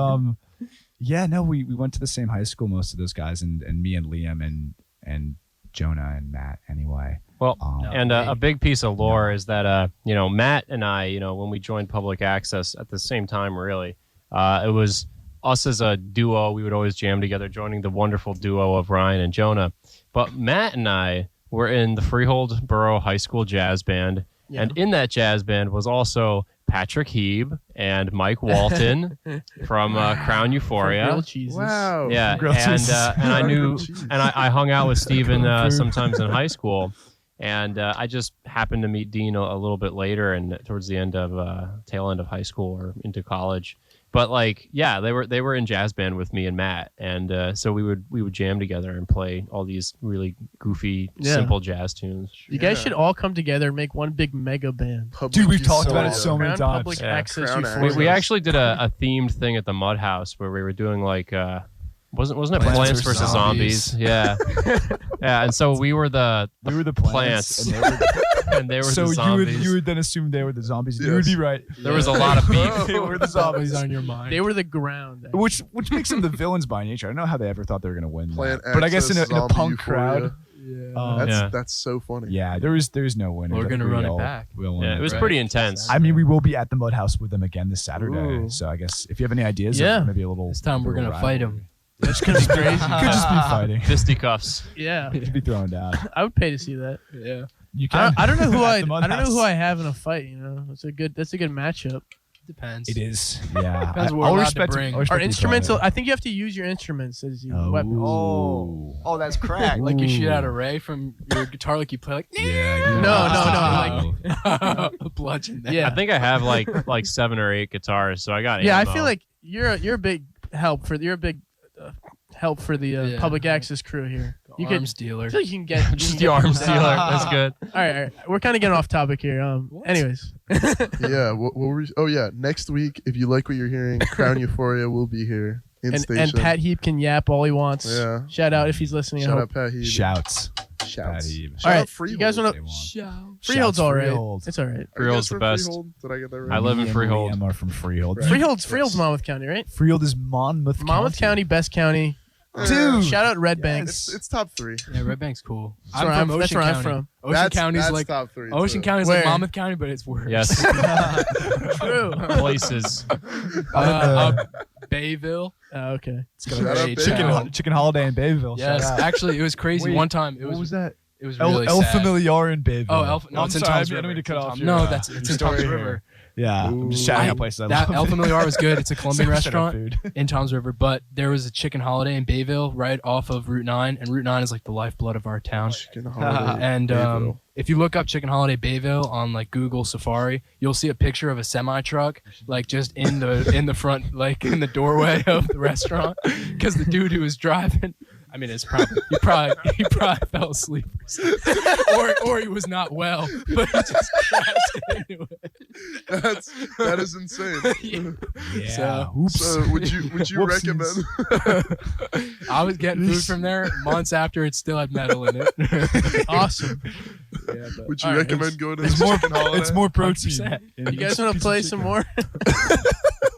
yeah, no, we went to the same high school, most of those guys, and me and Liam and Jonah and Matt anyway. Well, Um, and a big piece of lore is that Matt and I, when we joined Public Access at the same time, really, it was us as a duo. We would always jam together, joining the wonderful duo of Ryan and Jonah. But Matt and I were in the Freehold Borough High School Jazz Band, Yeah. and in that jazz band was also Patrick Heeb and Mike Walton from Crown Euphoria. Real cheeses. Wow. Yeah, Grilled cheese. and I knew, Cheese. and I hung out with Steven Food. sometimes in high school, and I just happened to meet Dean a little bit later, and towards the end of tail end of high school or into college. But they were in jazz band with me and Matt, and so we would jam together and play all these really goofy, Yeah. simple jazz tunes. You guys Yeah. should all come together and make one big mega band. Public Dude, we've talked about it Euphoria. so many Crown times. Public Yeah. Access Crown Euphoria. We actually did a themed thing at the Mud House where we were doing like wasn't it Plants Plants vs. versus Zombies? Yeah, yeah. And so we were the plants. plants. And they were and they were so the zombies. you would then assume they were the zombies. You would Yes. be right. There was a lot of beef. They were the Zombies zombies. on your mind. They were the ground. Which makes them the villains by nature. I don't know how they ever thought they were gonna win Plant that. But I guess in a Access, Zombie punk Euphoria. crowd, yeah. Yeah. That's so funny. yeah, there's no winner. We're but gonna we run it all back. will win Yeah, it was Right. pretty intense. I mean, we will be at the Mud House with them again this Saturday. Ooh. So I guess if you have any ideas, Yeah. of maybe a little. This time we're little gonna fight 'em. rivalry. That's gonna be crazy. Could just be fighting. Fisticuffs. Yeah, Could be throwing down. I would pay to see that. Yeah. You I don't know who At I the Mud don't know House. who I have in a fight. You know, that's a good matchup. Depends. It is. Yeah. Depends what we're I'll allowed to respect. bring. I'll respect Our you instrumental. throwing I think you have to use your instruments as your it. weapons. Oh, that's crack. Like you shoot out a ray from your guitar, like you play like Yeah. No, a bludgeon. There. Yeah. I think I have like 7 or 8 guitars, so I got Yeah, I ammo. feel like you're a big help for help for the Yeah. public access crew here. You could. Arms dealer. I feel like you can get just you the can get arms people dealer. down. That's good. All right. We're kind of getting off topic here. Anyways, Yeah. What were we? Oh yeah. Next week, if you like what you're hearing, Crown Euphoria will be here in and station. Pat Heap can yap all he wants. Yeah. Shout out if he's listening. I Shout hope. out Pat Heeb. Shouts. Shouts. Pat Heeb. Shout All right, out Freehold. you guys wanna- They want. Freehold's Shouts all right. Freehold. It's all right. Are you guys Freehold's the from best. Freehold? Did I get that right? I live Me in and Freehold. Liam are from Freehold. Right. Freehold's Yes. Monmouth County, right? Freehold is Monmouth Monmouth County, best county. Dude. Shout out Red Bank. It's top 3. Yeah, Red Bank's cool. That's where I'm Ocean from. County. Ocean That's County's like top 3. Ocean too. County's Where? like Monmouth County, but it's worse. Yes. True. Places. Bayville. Okay. It's got Shout a out great Bayville. town. Chicken Holiday in Bayville. Yes, Shout out. actually, it was crazy. Wait, One time, it What was that? It was El, really El sad. Familiar in Bayville. Oh, no, I'm it's in sorry, Tom's I River. don't mean to cut It's off in your, No, your it's in story Tom's here. River. Yeah, I'm just shouting out places I love. El Familiar was good. It's a Colombian Shout out restaurant food. in Tom's River, but there was a Chicken Holiday in Bayville right off of Route 9, and Route 9 is like the lifeblood of our town. Chicken Holiday. And Bayville. if you look up Chicken Holiday Bayville on like Google Safari, you'll see a picture of a semi truck like just in the front, like in the doorway of the restaurant, because the dude who was driving. I mean, he probably fell asleep, or he was not well, but he just crashed into it. that is insane. Yeah. So- Oops. So would you Whoopsies. recommend? I was getting food from there months after it still had metal in it. Awesome. Yeah, but Would you All right, recommend going to It's more. Chicken Holiday? It's more protein. 100%. You guys want to play some more?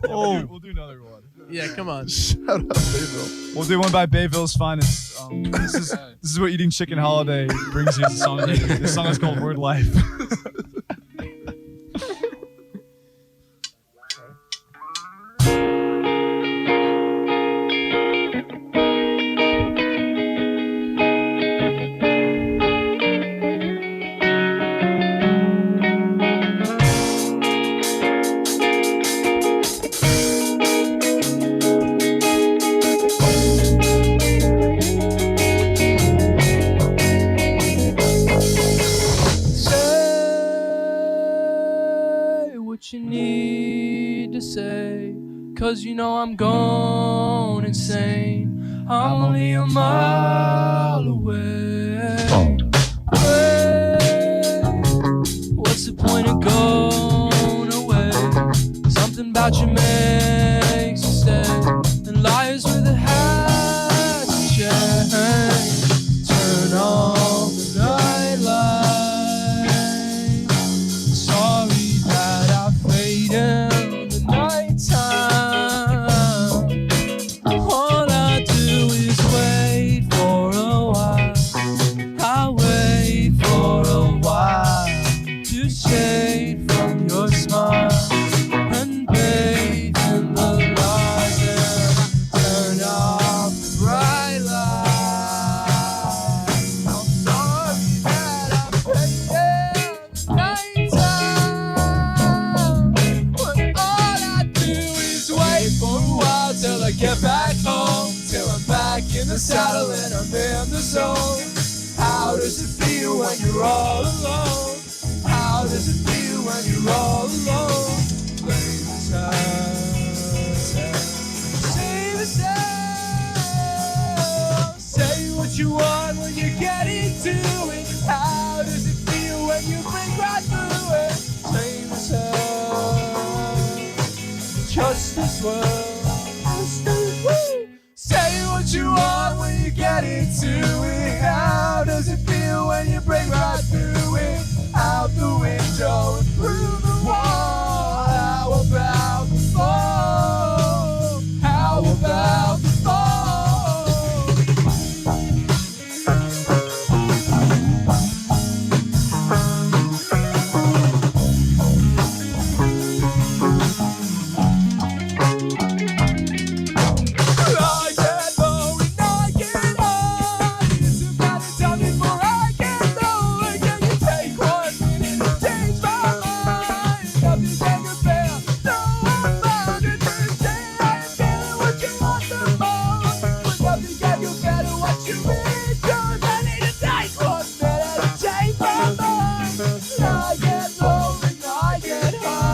Oh, we'll do another one. Yeah, come on. Shout out Bayville. We'll do one by Bayville's finest. This is what eating chicken holiday brings you. The song is called Word Life. 'cause you know I'm going insane. I'm only a mile away. What's the point of going away? Something about you makes you stay. And liars with a hat to change. Turn on the night light. Sorry that I fade in the nighttime. All I do is wait for a while. I wait for a while to shade from your smile and bathe in the light and turn off the bright light. I'm sorry that I faded the nighttime, but all I do is wait for a while till I get back home, till I'm back in the saddle and I'm in the zone. How does it feel when you're all alone? How does it feel when you're all alone? Play the sound, say the sound. Say what you want when you get into it. How does it feel when you break right through it? Say the sound, just as well. Say what you want when you get into it. How does it feel when you break right through it? Out the window and through the wall. How about the fall? How about the fall? I get low and I get high. It's about to tell me before I get low. Can you take 1 minute to change my mind? Help me take a fail. No, I'm bound to say I am feeling what you want the most. But nothing can you better what you need. 'Cause I need to take 1 minute to change my mind. I get low and I get high.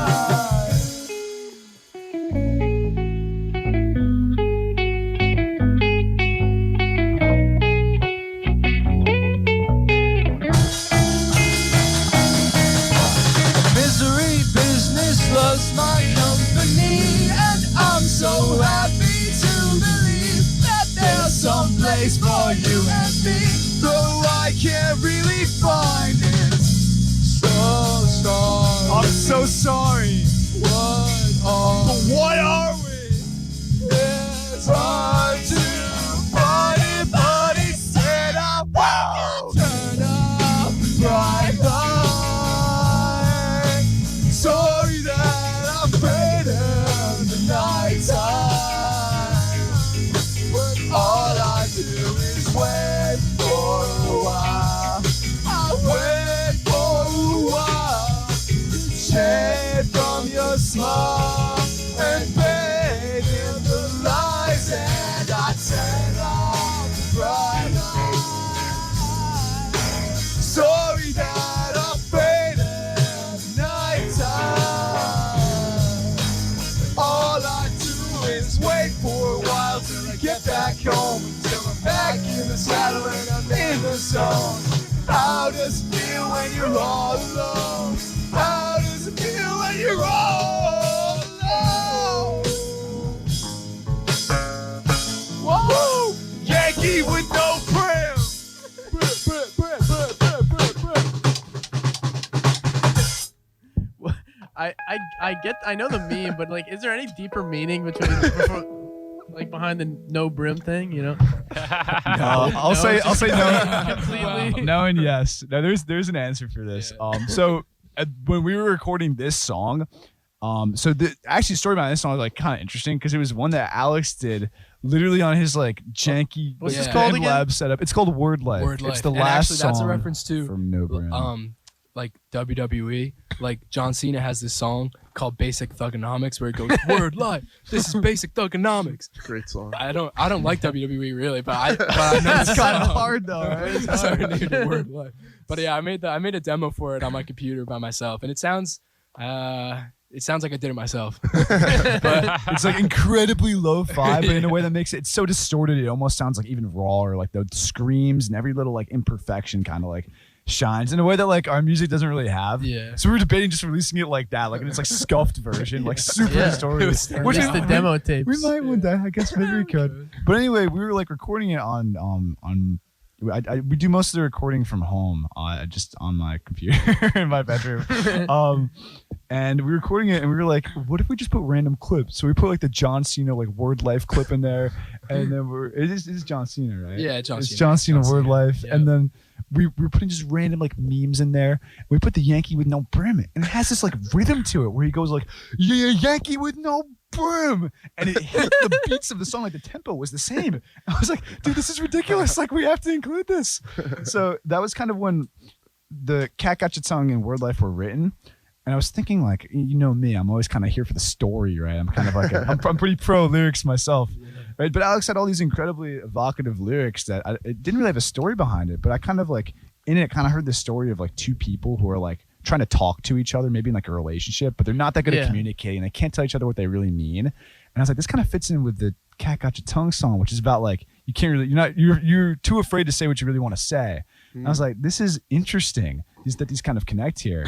Misery business loves my company, and I'm so happy to believe that there's some place for you and me, though I can't really find it. So sorry. I'm so sorry. What are we? It's hard to find it, but instead I will turn up the bright light. Sorry that I faded the nighttime, but all I do is wait for a while. I wait for a while to shade from your smile and bathe in the lights, and I turn off the bright light. Sorry that I faded the nighttime. All I do is wait for a while till I get back home, until I'm back in the saddle and I'm in the zone. How does it feel when you're all alone? How does it feel when you're all alone? Whoa! Yankee with no prim. I know the meme, but like, is there any deeper meaning between like behind the no brim thing? You know? I'll say no. Completely. No and yes. No, there's an answer for this. So when we were recording this song, so the actually story behind this song was like kind of interesting because it was one that Alex did literally on his like janky What's this called again? lab setup. It's called Word Life. Word Life. It's the And last actually, song that's a reference to from No Brim. like WWE. Like John Cena has this song called Basic Thugonomics where it goes, "Word Life, this is Basic Thugonomics." Great song. I don't like WWE really, but I know That's this kind of song. hard though, right? So I named it Word Life. But yeah, I made a demo for it on my computer by myself, and it sounds It sounds like I did it myself. It's like incredibly lo-fi, but in a way that makes it's so distorted. It almost sounds like even raw, or like the screams and every little like imperfection kind of like shines in a way that like our music doesn't really have. Yeah. So we were debating just releasing it like that, like in its like scuffed version, like super Yeah. distorted. It was Or just the demo tapes. We might one day. I guess maybe we could. But anyway, we were like recording it on. We do most of the recording from home, just on my computer in my bedroom. And we were recording it, and we were like, "What if we just put random clips?" So we put like the John Cena like Word Life clip in there, and then it is John Cena, right? Yeah, John It's Cena. John Cena Word Life, Yeah. and then we were putting just random like memes in there. We put the Yankee with no brim, and it has this like rhythm to it where he goes like, "Yeah, Yankee with no brim," and it hit the beats of the song, like the tempo was the same. I was like, dude, this is ridiculous. Like, we have to include this. So that was kind of when the Cat Gotcha song and Word Life were written. And I was thinking, like, you know me, I'm always kind of here for the story, right? I'm kind of like, I'm pretty pro lyrics myself, right? But Alex had all these incredibly evocative lyrics that it didn't really have a story behind it. But I kind of like, in it, kind of heard the story of like two people who are like trying to talk to each other, maybe in like a relationship, but they're not that good at communicating. They can't tell each other what they really mean. And I was like, this kind of fits in with the Cat Gotcha Tongue song, which is about like, you can't really, you're too afraid to say what you really want to say. And I was like, this is interesting. These kind of connect here.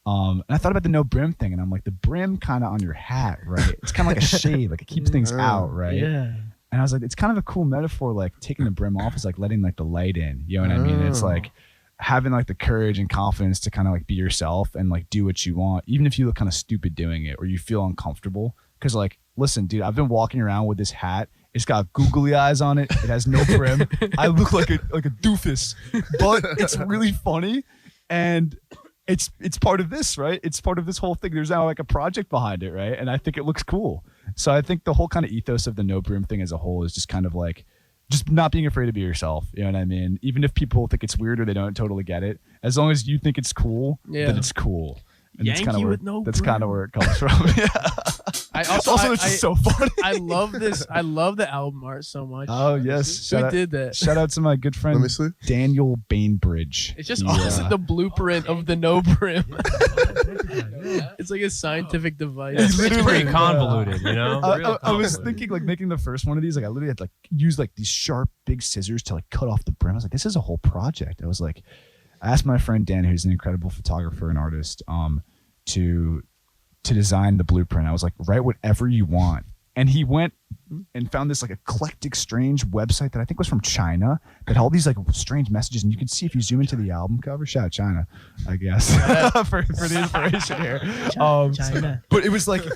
And I thought about the no brim thing, and I'm like, the brim kind of on your hat, right? It's kind of like a shade, like it keeps things out, right? Yeah. And I was like, it's kind of a cool metaphor, like taking the brim off is like letting like the light in. You know what I mean? It's like having like the courage and confidence to kind of like be yourself and like do what you want, even if you look kind of stupid doing it or you feel uncomfortable. Because like, listen, dude, I've been walking around with this hat. It's got googly eyes on it. It has no brim. I look like a doofus, but it's really funny, and it's part of this, right? It's part of this whole thing. There's now like a project behind it, right? And I think it looks cool. So I think the whole kind of ethos of the no brim thing as a whole is just kind of like just not being afraid to be yourself. You know what I mean? Even if people think it's weird or they don't totally get it, as long as you think it's cool, then it's cool. And Yankee that's with no that's kind of brim. where it comes from. Yeah. I Also, also, it's just so funny. I love this. I love the album art so much. Oh yes, Who did that? Shout out to my good Let friend me see. Daniel Bainbridge. It's just He, also the blueprint of the no brim. It's like a scientific device. It's literally- pretty convoluted, you know. I Real was convoluted. thinking like making the first one of these, like I literally had to like use like these sharp big scissors to like cut off the brim. I was like, this is a whole project. I was like, I asked my friend Dan, who's an incredible photographer and artist, to design the blueprint. I was like, write whatever you want. And he went and found this like eclectic, strange website that I think was from China that had all these like strange messages. And you can see if you zoom into the album cover, shout out China, I guess, for the inspiration here. China. But it was like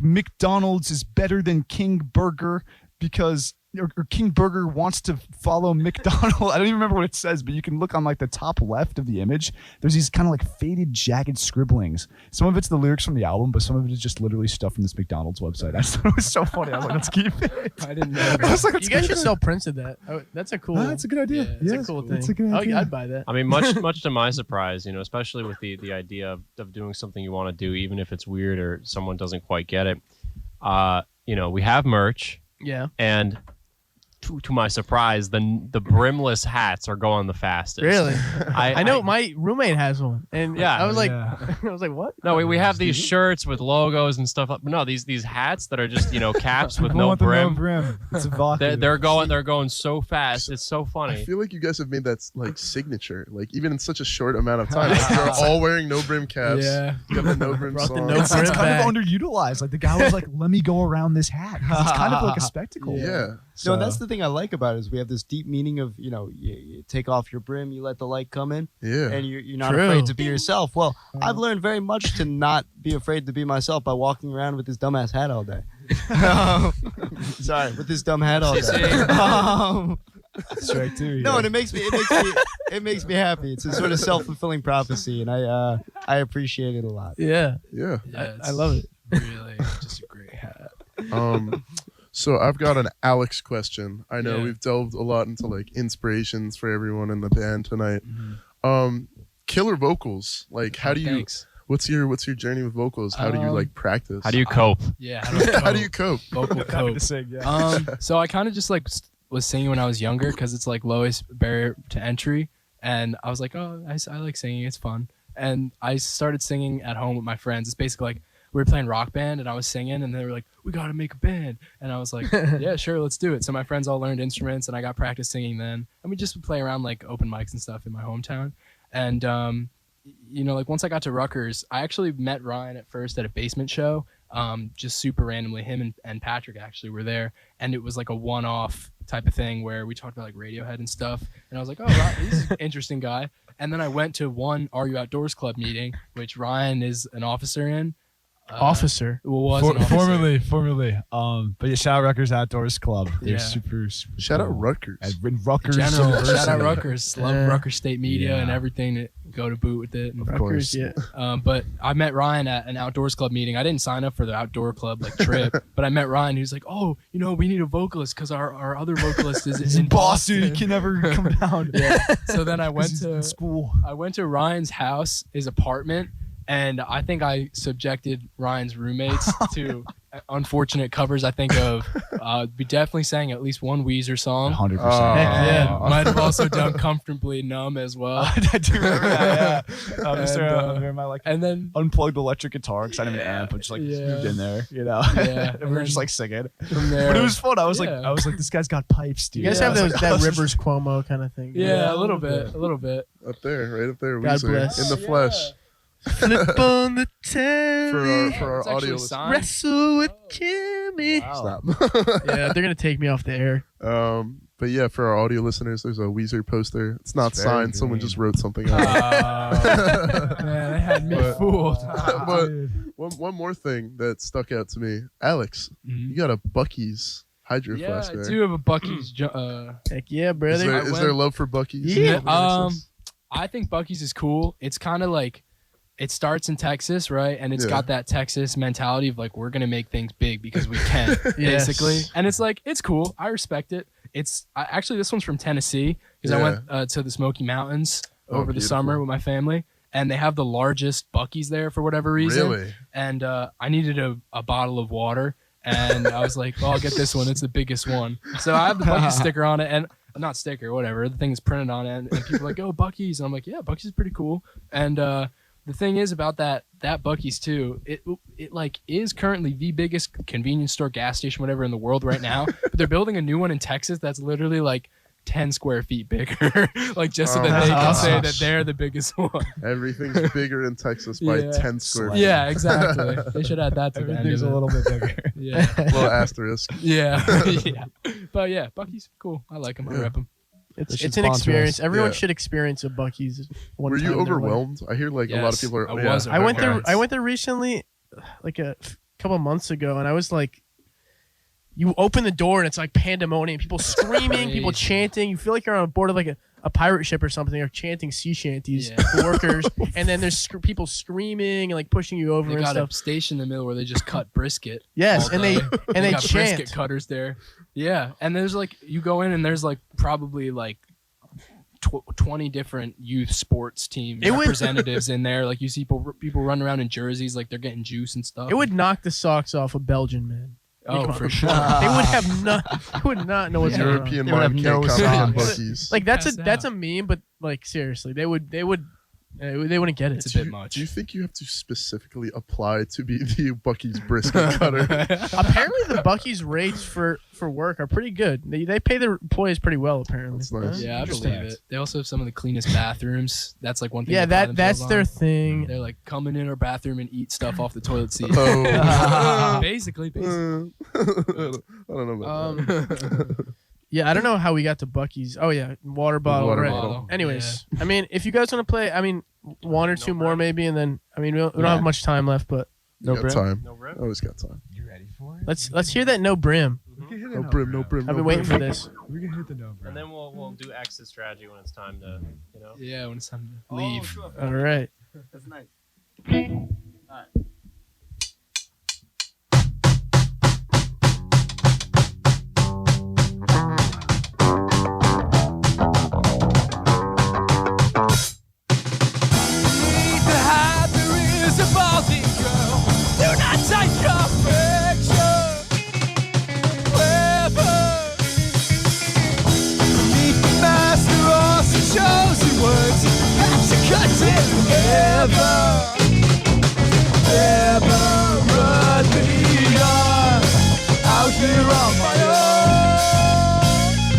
McDonald's is better than King Burger because or King Burger wants to follow McDonald. I don't even remember what it says, but you can look on like the top left of the image. There's these kind of like faded, jagged scribblings. Some of it's the lyrics from the album, but some of it is just literally stuff from this McDonald's website. I just thought it was so funny. I was like, let's keep it. I didn't know. I was like, You let's guys keep should it. sell prints of that. Oh, that's a cool. That's a good idea. Yeah, That's Yeah, a cool thing. That's a good Oh, idea. yeah, I'd buy that. I mean, much to my surprise, you know, especially with the idea of doing something you want to do, even if it's weird or someone doesn't quite get it. You know, we have merch, Yeah. and to my surprise, the brimless hats are going the fastest. Really? I know my roommate has one, and Yeah. I was like, Yeah. I was like, what? No, we have these shirts with logos and stuff. No, these hats that are just, you know, caps with I no want the brim. no brim. It's evocative. They're going so fast. It's so I funny. feel like you guys have made that like signature, like even in such a short amount of time. Like, you're all wearing no brim caps. Yeah. You got the no brim Brought the song. no It's brim kind back. of underutilized. Like the guy was like, "Let me go around this hat." 'Cause it's kind of like a spectacle. Yeah. So, No, that's the thing I like about it is we have this deep meaning of, you know, you take off your brim, you let the light come in, Yeah. and you're not True. afraid to be yourself. Well, I've learned very much to not be afraid to be myself by walking around with this dumbass hat all day. Sorry, with this dumb hat all day. strike two. No, and it makes me happy. It's a sort of self-fulfilling prophecy, and I appreciate it a lot. Yeah. Yeah. Yeah, I love it. Really, just a great hat. So I've got an Alex question. I know Yeah. we've delved a lot into like inspirations for everyone in the band tonight. Killer vocals. Like how do you Thanks. what's your journey with vocals? How do you like practice? How do you cope? Yeah. how do you cope? vocal Happy cope? to sing. Yeah. So I kind of just like was singing when I was younger because it's like lowest barrier to entry, and I was like, oh, I like singing, it's fun. and I started singing at home with my friends. It's basically like we were playing Rock Band, and I was singing, and they were like, "We got to make a band," and I was like, "Yeah, sure, let's do it." So my friends all learned instruments, and I got practice singing then, and we just would play around like open mics and stuff in my hometown, and like once I got to Rutgers, I actually met Ryan at first at a basement show, just super randomly. Him and Patrick actually were there, and it was like a one-off type of thing where we talked about like Radiohead and stuff, and I was like, oh, Ryan, he's an interesting guy. And then I went to one Are You Outdoors Club meeting, which Ryan is an officer in. Officer. Was an officer. Formerly. But yeah, shout out Rutgers Outdoors Club. They're Yeah. super Shout out cool. Rutgers. And Rutgers. General, University. shout out Rutgers. Love Rutgers State Media Yeah. and everything that go to boot with it. And Of course. Yeah. But I met Ryan at an outdoors club meeting. I didn't sign up for the outdoor club like trip, but I met Ryan. He was like, "Oh, we need a vocalist because our other vocalist is in Boston." He can never come down. Yeah. So then I went He's in to school. Ryan's house, his apartment, and I think I subjected Ryan's roommates to unfortunate covers. I think of we definitely sang at least one Weezer song. 100%. Heck yeah. Might have also done Comfortably Numb as well. I do remember that. Yeah. And, my like And then unplugged electric guitar because I didn't have an amp, but just like Yeah. moved in there, Yeah. and we were just like singing. from there, But it was fun. I was Yeah. like, this guy's got pipes, dude. You guys Yeah. have I was those like, that Rivers Cuomo kind of thing. yeah, a little bit. Up there, right up there. God Weezer, bless. in the flesh. Flip on the telly. For our It's audio actually listeners. signed. Wrestle with Jimmy. Wow. Stop. Yeah, they're gonna take me off the air. But yeah, for our audio listeners, there's a Weezer poster. It's not It's very signed. Someone green. just wrote something out. Man, they had me But- fooled. But one more thing that stuck out to me, Alex, you got a Buc-ee's Hydro Yeah, Flask I there. do have a Buc-ee's. Heck yeah, Is brother. there, I is went- there love for Buc-ee's? Yeah. I think Buc-ee's is cool. It's kind of like it starts in Texas, right? And it's Yeah. got that Texas mentality of like we're gonna make things big because we can, Yes. basically. And it's like it's cool. I respect it. Actually this one's from Tennessee because I went to the Smoky Mountains Oh, over the beautiful. summer with my family, and they have the largest Buc-ee's there for whatever reason. Really? And I needed a bottle of water, and I was like, "Oh, I'll get this one. It's the biggest one." So I have the Buc-ee's sticker on it, and not sticker, whatever. The thing is printed on it, and people are like, "Oh, Buc-ee's," and I'm like, "Yeah, Buc-ee's is pretty cool." And the thing is about that Buc-ee's too, it like is currently the biggest convenience store, gas station, whatever in the world right now. But they're building a new one in Texas that's literally like 10 square feet bigger, like just so that Oh, they can say gosh. that they're the biggest one. Everything's bigger in Texas by Yeah. 10 square feet. Yeah, exactly. They should add that to the end Everything's of a it. little bit bigger. Yeah. Little asterisk. Yeah, yeah. But yeah, Buc-ee's cool. I like them. I Yeah. rep them. It's should it's an sponsor experience. us. Everyone Yeah. should experience a Buc-ee's. One Were time you in their life. overwhelmed? I hear like a lot of Yes, people are. I yeah. was I went there. overwhelmed. I went there recently, like a couple months ago, and I was like, you open the door and it's like pandemonium. People screaming, people Crazy. chanting. You feel like you're on board of like a pirate ship or something. They're chanting sea shanties, Yeah. workers, and then there's people screaming and like pushing you over They and got stuff. a station in the middle where they just cut brisket. Yes, all and they day. and they got chant. brisket cutters there. Yeah, and there's like you go in and there's like probably like 20 different youth sports team It would- representatives in there. Like you see people running around in jerseys like they're getting juice and stuff. It would knock the socks off a Belgian man. oh come for on. sure. They would have not. They would not know what's going on. European They would have mind no can't comprehend socks. Buc-ee's. Like Pass that's out. a meme, but like seriously, they wouldn't get it. It's a bit much. Do you think you have to specifically apply to be the Buc-ee's brisket cutter? Apparently, the Buc-ee's rates for work are pretty good. They pay their employees pretty well. Apparently, That's nice. Yeah, I Interesting. believe it. They also have some of the cleanest bathrooms. That's like one thing. Yeah, they pride that's themselves their on. thing. They're like come in our bathroom and eat stuff off the toilet seat. Oh. basically. I don't know about that. Yeah, I don't know how we got to Buc-ee's. Oh yeah, water bottle. Water right. bottle. Anyways, I mean, if you guys want to play, I mean, one or two more maybe, and then I mean, we don't Yeah. have much time left, but You got time. No rip. Always got time. You ready for it? let's hear that no brim. No brim, no brim. I've no been waiting brim. for this. We can hit the no, bro. And then we'll do exit strategy when it's time to, you know. Yeah, when it's time to leave. All right. That's nice. The hype, there is a balding girl. Do not take your picture. Wherever. Beneath the master or some chosen words. That's a cut say never, never run me on. Out here on my own,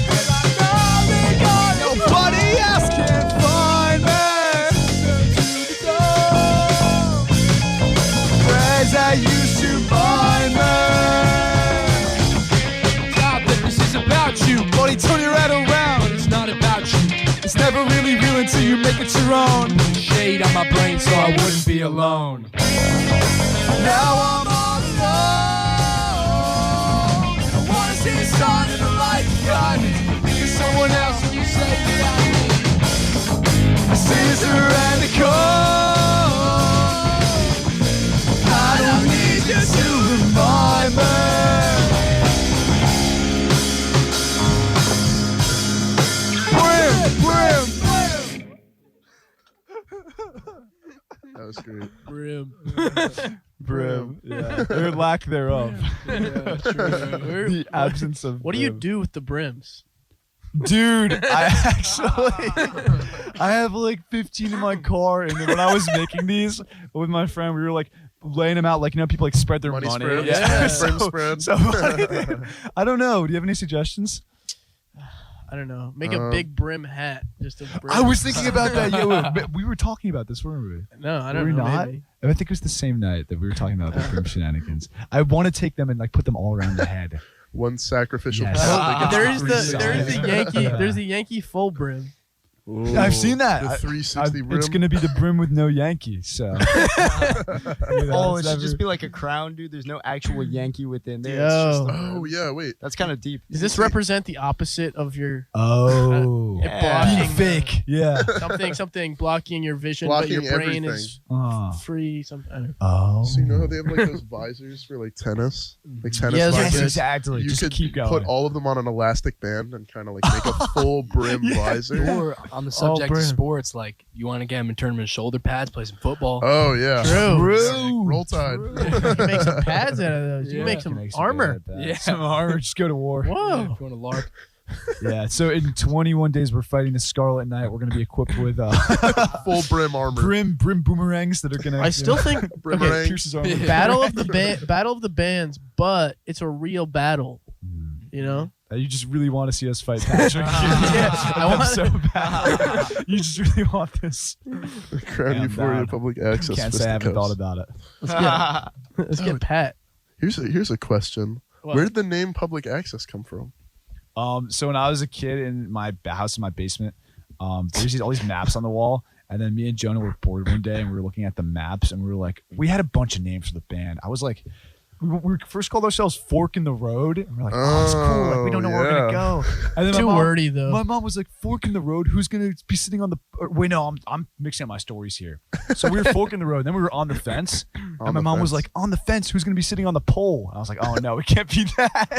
and I know they got nobody else can find me. Friends that used to find me. Now this is about you, buddy. Turn your head around. But it's not about you. It's never really real until you make it your own. Shade on my brain so I wouldn't be alone. Now I'm all alone. I wanna see the sun and the light behind me. Think of someone else when you say without me. The scissor and the cold. I don't need you to remind me. That was great. Brim. Brim. Yeah. Their lack thereof. The absence of. What do you brim. do with the brims? Dude, I have like 15 in my car, and then when I was making these with my friend, we were like laying them out, like, you know, people like spread their money. Spread. Yeah. Brim spread. So I don't know. Do you have any suggestions? I don't know. Make a big brim hat. Just a brim. I was thinking about that. Yeah, we were talking about this, weren't we? No, I Were don't we know. not? Maybe. I think it was the same night that we were talking about the brim shenanigans. I want to take them and like put them all around the head. One sacrificial Yes. pet that gets There is three the sides. Yankee. There's the Yankee full brim. Ooh, I've seen that. The I- 360 brim. It's going to be the brim with no Yankee. So. Oh, it should just be like a crown, dude. There's no actual Yankee within there. It's Yo. just Oh yeah, wait. that's kind of deep. Does this represent the opposite of your Oh. it blocking Being fake. Yeah. something blocking your vision, Blocking but your brain everything. is Oh. free? Something. I don't know. Oh. So you know how they have like those visors for like tennis, like tennis Yeah, those are Yes, visors. exactly. You Just could keep going. put all of them on an elastic band and kind of like make a full brim visor. Or on the subject brim. of sports, like you want to get him and turn him into shoulder pads, play some football. Oh yeah, True. Roll Tide. You can make some pads out of those. You Yeah. can make You some can make armor. bad at that. Yeah. Some armor. Just go to war. Whoa. If you want to LARP. Yeah. So in 21 days, we're fighting the Scarlet Knight. We're going to be equipped with Full brim armor. brim boomerangs that are going to. I still think Boomerang. pierce his armor. Battle of the Battle of the Bands, but it's a real battle. You know. You just really want to see us fight Patrick. Yeah, I want- so bad. You just really want this. Crown Yeah, I'm Euphoria down. public access. Can't say I haven't thought fisticuffs. about it. Let's get Pat. Here's a question. What? Where did the name public access come from? So when I was a kid in my house in my basement, there's all these maps on the wall. And then me and Jonah were bored one day and we were looking at the maps and we were like, we had a bunch of names for the band. I was like, we first called ourselves Fork in the Road. And we're like, oh, it's cool. Like, we don't know where we're going to go. And then Too my mom, wordy though. my mom was like, Fork in the Road? Who's going to be sitting on the... Wait, no, I'm mixing up my stories here. So we were Fork in the Road. Then we were on the fence. And my the mom was fence. like, on the fence, who's going to be sitting on the pole? And I was like, oh, no, it can't be that.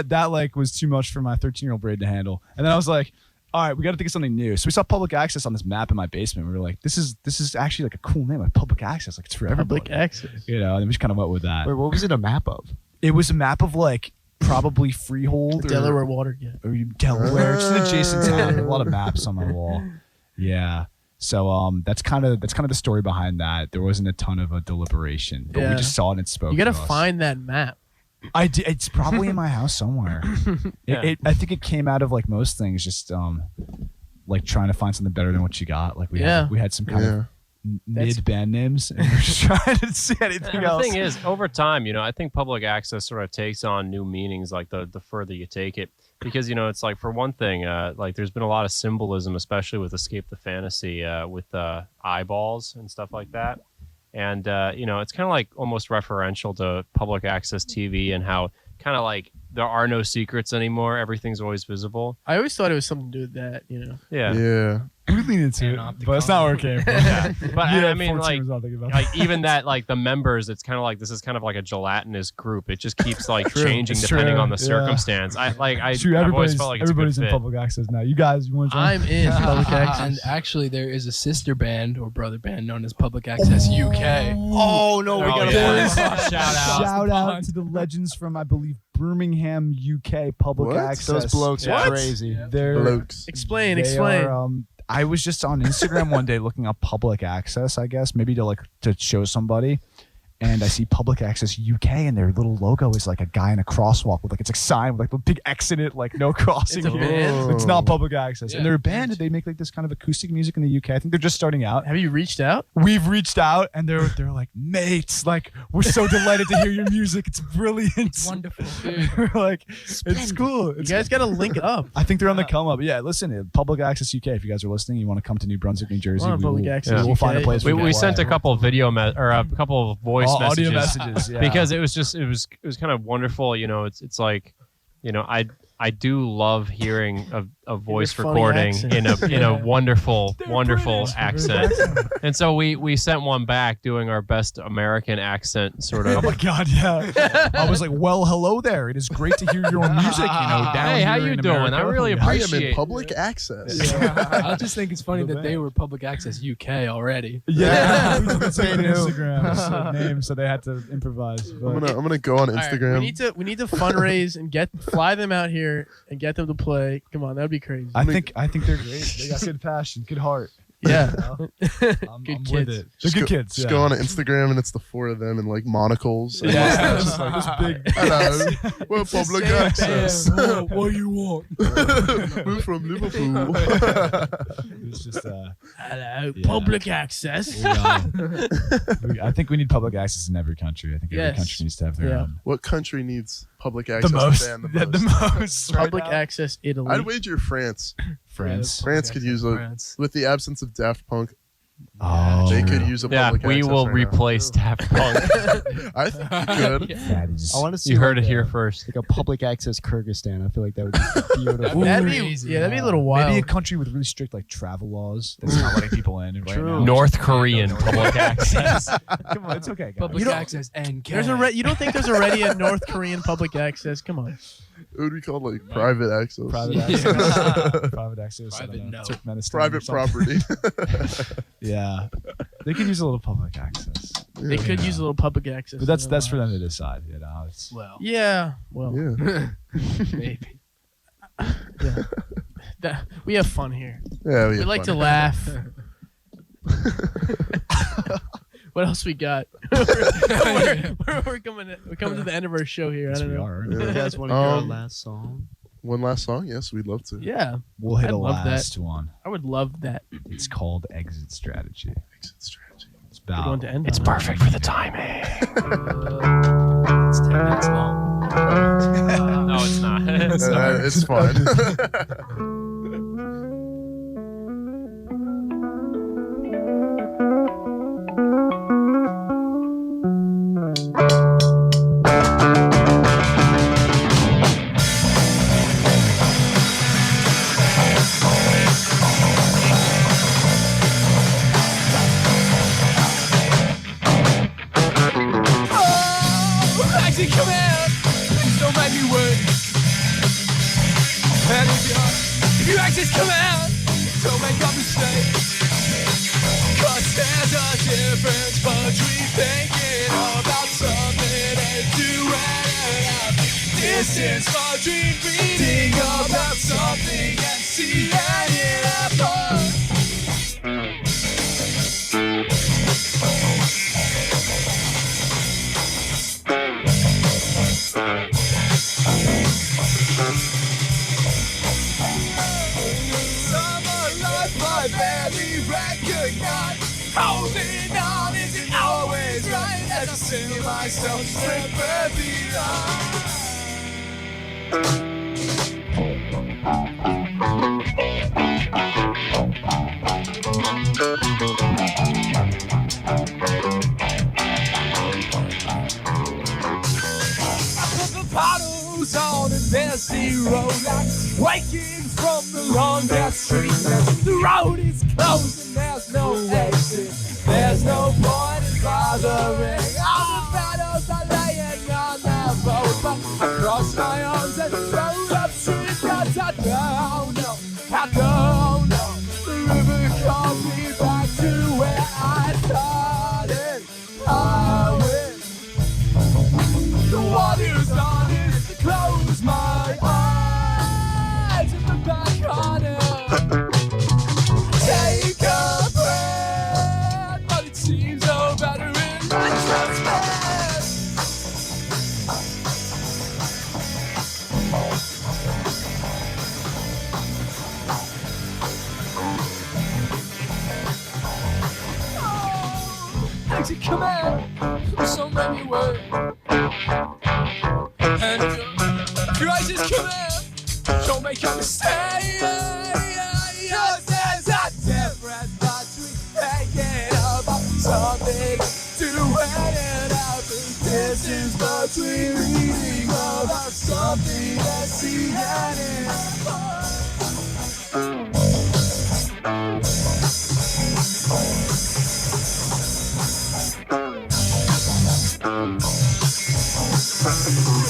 That like was too much for my 13-year-old brain to handle. And then I was like, all right, we got to think of something new. So we saw public access on this map in my basement. We were like, this is actually like a cool name, like public access. Like it's for everybody. Public access. You know, and we just kind of went with that. Wait, what was it a map of? It was a map of like probably Freehold The or Delaware Watergate. or Delaware, just an adjacent town. A lot of maps on my wall. Yeah. So that's kind of the story behind that. There wasn't a ton of a deliberation, but Yeah. we just saw it and it spoke. You got to to us. find that map. I did, it's probably in my house somewhere. Yeah. I think it came out of like most things, just like trying to find something better than what you got. Like we had some kind of mid band names, and we're just trying to see anything And the else. thing is, over time, I think public access sort of takes on new meanings, like the further you take it, because it's like, for one thing, like there's been a lot of symbolism, especially with Escape the Fantasy, with eyeballs and stuff like that, and it's kind of like almost referential to public access TV and how kind of like there are no secrets anymore. Everything's always visible. I always thought it was something to do with that. Yeah. Yeah. We lean into it, Panopticon. but that's not where it came from. Yeah. But Yeah, I mean, 14 like, was not thinking about like even that, like the members, it's kind of like this is kind of like a gelatinous group. It just keeps like changing It's depending true. on the Yeah. circumstance. I've always Everybody's, felt like it's a good everybody's in fit. public access now. You guys, you want to join? I'm in public And access. actually, there is a sister band or brother band known as Public Access UK. Oh no, we Oh, gotta yeah. find Shout out. Shout out to the legends from, I believe, Birmingham, UK public What? access. Those blokes What? are crazy. They're Blokes. Explain. they Explain. are, I was just on Instagram one day looking up public access, I guess, maybe to show somebody. And I see Public Access UK, and their little logo is like a guy in a crosswalk with it's a sign with a big X in it, like no crossing. It's a here. band? It's not Public Access, Yeah. and they're a band. They make like this kind of acoustic music in the UK. I think they're just starting out. Have you reached out? We've reached out, and they're like, mates, like we're so delighted to hear your music. It's brilliant. Wonderful. We're like, it's cool. You It's guys got to link up. I think they're on the come up. Yeah, listen, Public Access UK. If you guys are listening, you want to come to New Brunswick, New Jersey, Well, we Public will, Access we'll find a UK. place. We, for you we to sent play. a couple of or a couple of voice Audio messages messages, yeah. because it was kind of wonderful. It's like, I do love hearing a voice funny recording accent. in a wonderful British. accent. And so we sent one back doing our best American accent sort Oh of. my God, yeah. I was like, well, hello there. It is great to hear your music, down Hey, how here you in doing? America. I really I am appreciate in public access. I just think it's funny The that they band. were Public Access UK already. Yeah, we did say They knew. Instagram name, so they had to improvise. But I'm gonna go on All right, Instagram. we need to fundraise and fly them out here and get them to play. Come on, that'd be crazy. I think they're great. They got good passion, good heart. Yeah. I'm Good with kids. it. They're Just good go, kids. Just yeah. go on Instagram and it's the four of them in like monocles. And Yeah, mustaches. just like this big. Hello, we're public access. What do you want? We're from Liverpool. It's just Hello, Yeah. public access. I think we need public access in every country. I think every Yes. country needs to have their Yeah. own. What country needs public access? The most. than the The most? most. right Public now. access Italy. I'd wager France. France. France could use a France. with the absence of Daft Punk. Oh, They could use a Yeah, public we access will right now. replace Daft Punk. I think we could. That is. I want to see. You heard like it here a- first. Like a public access Kyrgyzstan. I feel like that would be beautiful. that'd Crazy. be a little wild. Maybe a country with really strict travel laws that's not letting people in right now. North Korean public access. Come on, it's okay, guys. Public You don't- Access and There's you don't think there's already a North Korean public access? Come on. It would be called like private access. Private Yeah. access. Private access. I Private don't know, no. Turkmenistan or Private something. property. Yeah, they could use a little public access, They could use a little public access. but that's for them to decide. It's Well, Yeah. Well, Yeah. maybe. we have fun here. Yeah, We like to laugh. What else we got? we're coming to the end of our show here. yes, I don't we know. are. You guys want to hear our Um, last song? One last song? Yes, we'd love to. Yeah, We'll hit I'd a love that. last one. I would love that. It's called Exit Strategy. Exit strategy. It's Good one about to end. It's on. perfect for the timing. It's 10 minutes long. No, it's not. It's fine. Actually, come out. Please don't make me wait. And if you actually come out, don't make a mistake. Cause there's a difference between thinking about something and doing it. Distance between reading about something and seeing it happen. Summer life I barely recognize. Holding on isn't always right as I see myself slip behind. I put the bottles on an empty road. I'm waking from the long dead street. The road is closed and there's no exit. There's no point in bothering. All the battles are laying on the road. But I cross my arms and roll up street. Cause I don't know. The river calls me back to where I started. I win. The water's honest, the clouds Take a breath, but it seems no better in retrospect. Exit command from so many ways. And if your eyes is command, don't make a mistake. Cause there's a difference between thinking about something to waiting out the distance between reading about something and seeing it.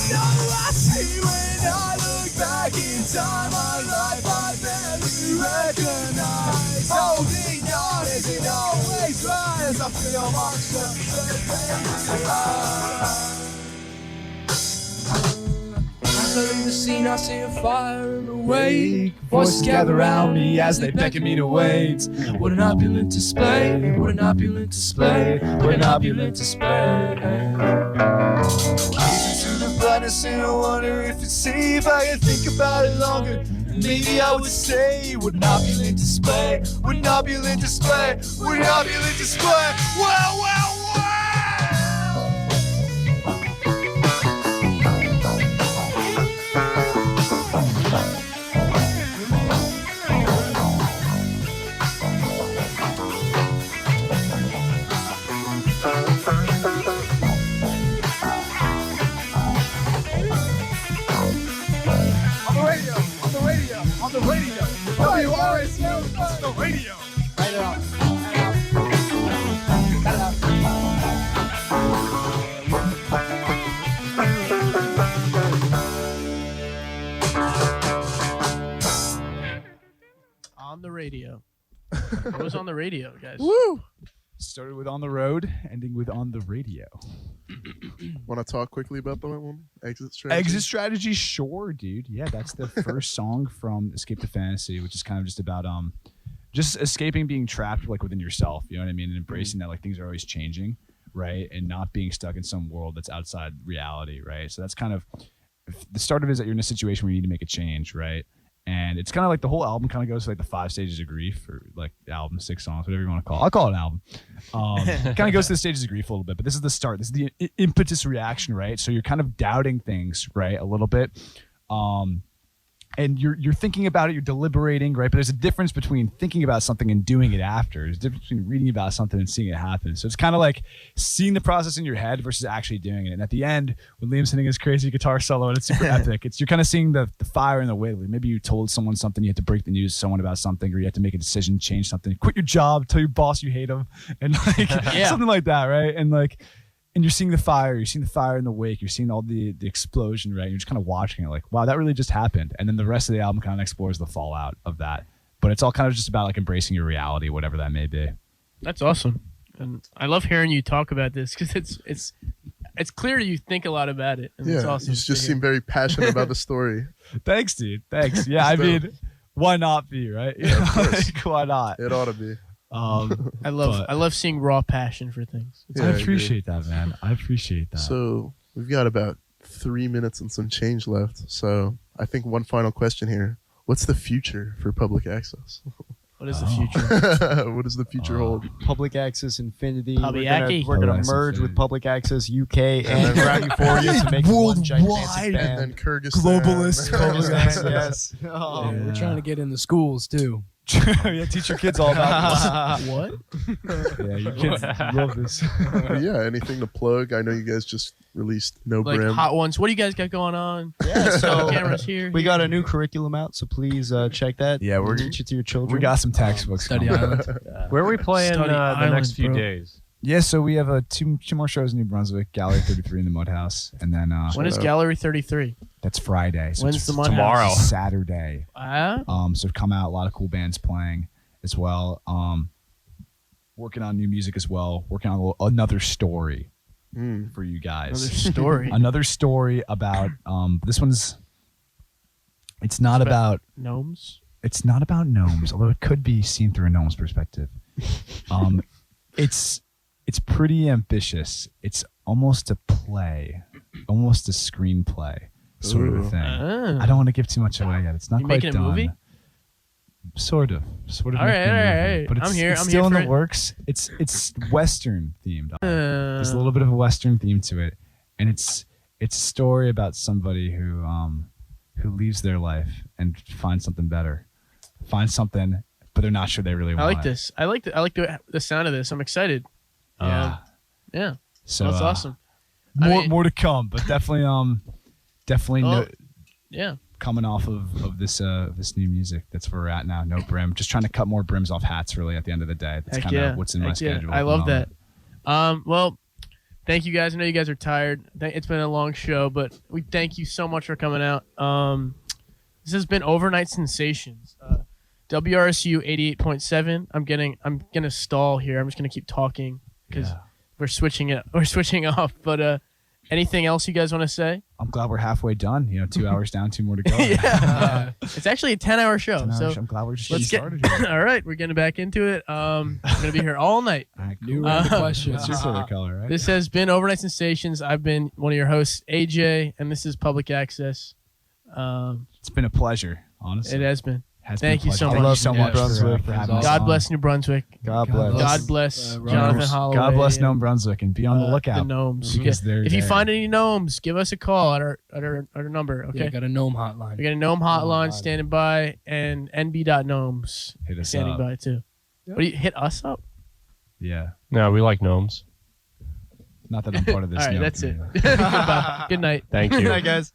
No, I see when I look back in time, my life I barely recognize. Holding on isn't always right as I feel I leave the scene, I see a fire in the wake. Voices gather around me as they beckon me to wait. What an opulent display, what an opulent display, what an opulent display. Listen to the brightness and I wonder if it's safe. I can think about it longer. Maybe I would say, what an opulent display, what an opulent display, what an opulent display. Wow, wow, wow! On the radio, WRSU, it's the radio. Write it out. On the radio. What was on the radio, guys? Woo! Started with On the Road, ending with On the Radio. Want to talk quickly about the one? Exit strategy? Exit Strategy, sure, dude. Yeah, that's the first song from Escape to Fantasy, which is kind of just about just escaping being trapped like within yourself, you know what I mean? And embracing that like things are always changing, right? And not being stuck in some world that's outside reality, right? So that's kind of the start of it is that you're in a situation where you need to make a change, right? And it's kind of like the whole album kind of goes to like the 5 stages of grief, or like the album, 6 songs, whatever you want to call it. I'll call it an album. Kind of goes to the stages of grief a little bit, but this is the start. This is the impetus reaction, right? So you're kind of doubting things, right? A little bit. And you're thinking about it, you're deliberating, right? But there's a difference between thinking about something and doing it after. There's a difference between reading about something and seeing it happen. So it's kind of like seeing the process in your head versus actually doing it. And at the end, when Liam's hitting his crazy guitar solo and it's super epic, you're kind of seeing the fire in the wind. Maybe you told someone something, you had to break the news to someone about something, or you had to make a decision, change something, quit your job, tell your boss you hate him, and like something like that, right? And you're seeing the fire, in the wake, you're seeing all the explosion, right? You're just kind of watching it like, wow, that really just happened. And then the rest of the album kind of explores the fallout of that. But it's all kind of just about like embracing your reality, whatever that may be. That's awesome. And I love hearing you talk about this because it's clear you think a lot lot about it. And it's Yeah, awesome. you just seem very passionate about the story. Thanks, dude. Thanks. Yeah, I mean, why not be, right? Yeah, of course. Like, why not? It ought to be. I love seeing raw passion for things. Yeah, I appreciate that, man. I appreciate that. So we've got about 3 minutes and some change left. So I think one final question here. What's the future for public access? What is the future? What does the future hold? Public Access Infinity. Public We're gonna Public Access merge with Infinity. Public Access UK and Ground Euphoria to make one gigantic And then band. Kyrgyzstan. Globalist Kyrgyzstan, yes. Yeah, we're trying to get in the schools too. Yeah, teach your kids all about this. What? Yeah, your kids love this. But yeah, anything to plug? I know you guys just released No Like Brim. hot ones. What do you guys got going on? Yeah, so Cameras here. we got a new curriculum out, so please check that. Yeah, we're teach it to your children. we got some textbooks. Study coming. Island. Where are we playing Study the Island, next few bro. days? Yeah, so we have two more shows in New Brunswick, Gallery 33 in the Mud House, and then When is Gallery 33? that's Friday. So When's it's the Mud tomorrow. House? Saturday. So come out, a lot of cool bands playing as well. Working on new music as well. Working on another story Mm. for you guys. Another story. Another story about this one's. It's not about. Gnomes. it's not about gnomes, although it could be seen through a gnome's perspective. It's pretty ambitious. It's almost a play, almost a screenplay sort of a thing. Ah. I don't want to give too much away yet. It's not You quite making a done. movie? Sort of All making right, a movie. right. But it's, I'm here. it's I'm still here in for the it. works. It's Western themed. There's a Uh, little bit of a Western theme to it, and it's a story about somebody who leaves their life and finds something better, finds something, but they're not sure they really I want like it. this. I like the sound of this. I'm excited. Yeah. Yeah. So That's awesome. I More mean- more to come, but definitely Oh. Yeah. coming off of this new music. That's where we're at now. No brim. Just trying to cut more brims off hats. Really, at the end of the day, that's Heck kind yeah. of what's in my Heck yeah. schedule. I at the love that. moment. Well, thank you guys. I know you guys are tired. It's been a long show, but we thank you so much for coming out. This has been Overnight Sensations. WRSU 88.7. I'm gonna stall here. I'm just gonna keep talking because Yeah. we're switching off. But anything else you guys want to say? I'm glad we're halfway done. 2 hours down, 2 more to go. Yeah. It's actually a 10-hour show. 10 hours. So I'm glad we're just let's getting get started here. all right. We're getting back into it. I'm gonna be here all night. All right, New cool. round of Uh, questions. What's your favorite color, right? This has been Overnight Sensations. I've been one of your hosts, AJ, and this is Public Access. It's been a pleasure, honestly. It has been. Has Thank been a you so pleasure. much. Thank you so Yeah, much Brunswick. for having God us God on. bless New Brunswick. God God bless. bless. God bless Uh, Jonathan Runners. Holloway. God bless and, Nome Brunswick, and be on the the lookout. gnomes. Because they're If you there. find any gnomes, give us a call at our number. Yeah, Okay. got a gnome hotline. We got a gnome hotline hotline. standing by, and nb.gnomes Hit us standing up. by too. What do you hit us up? Yeah. No, we like gnomes. Not that I'm part of this. All right, gnome that's it. community. Goodbye. Good night. Thank you. Hi guys.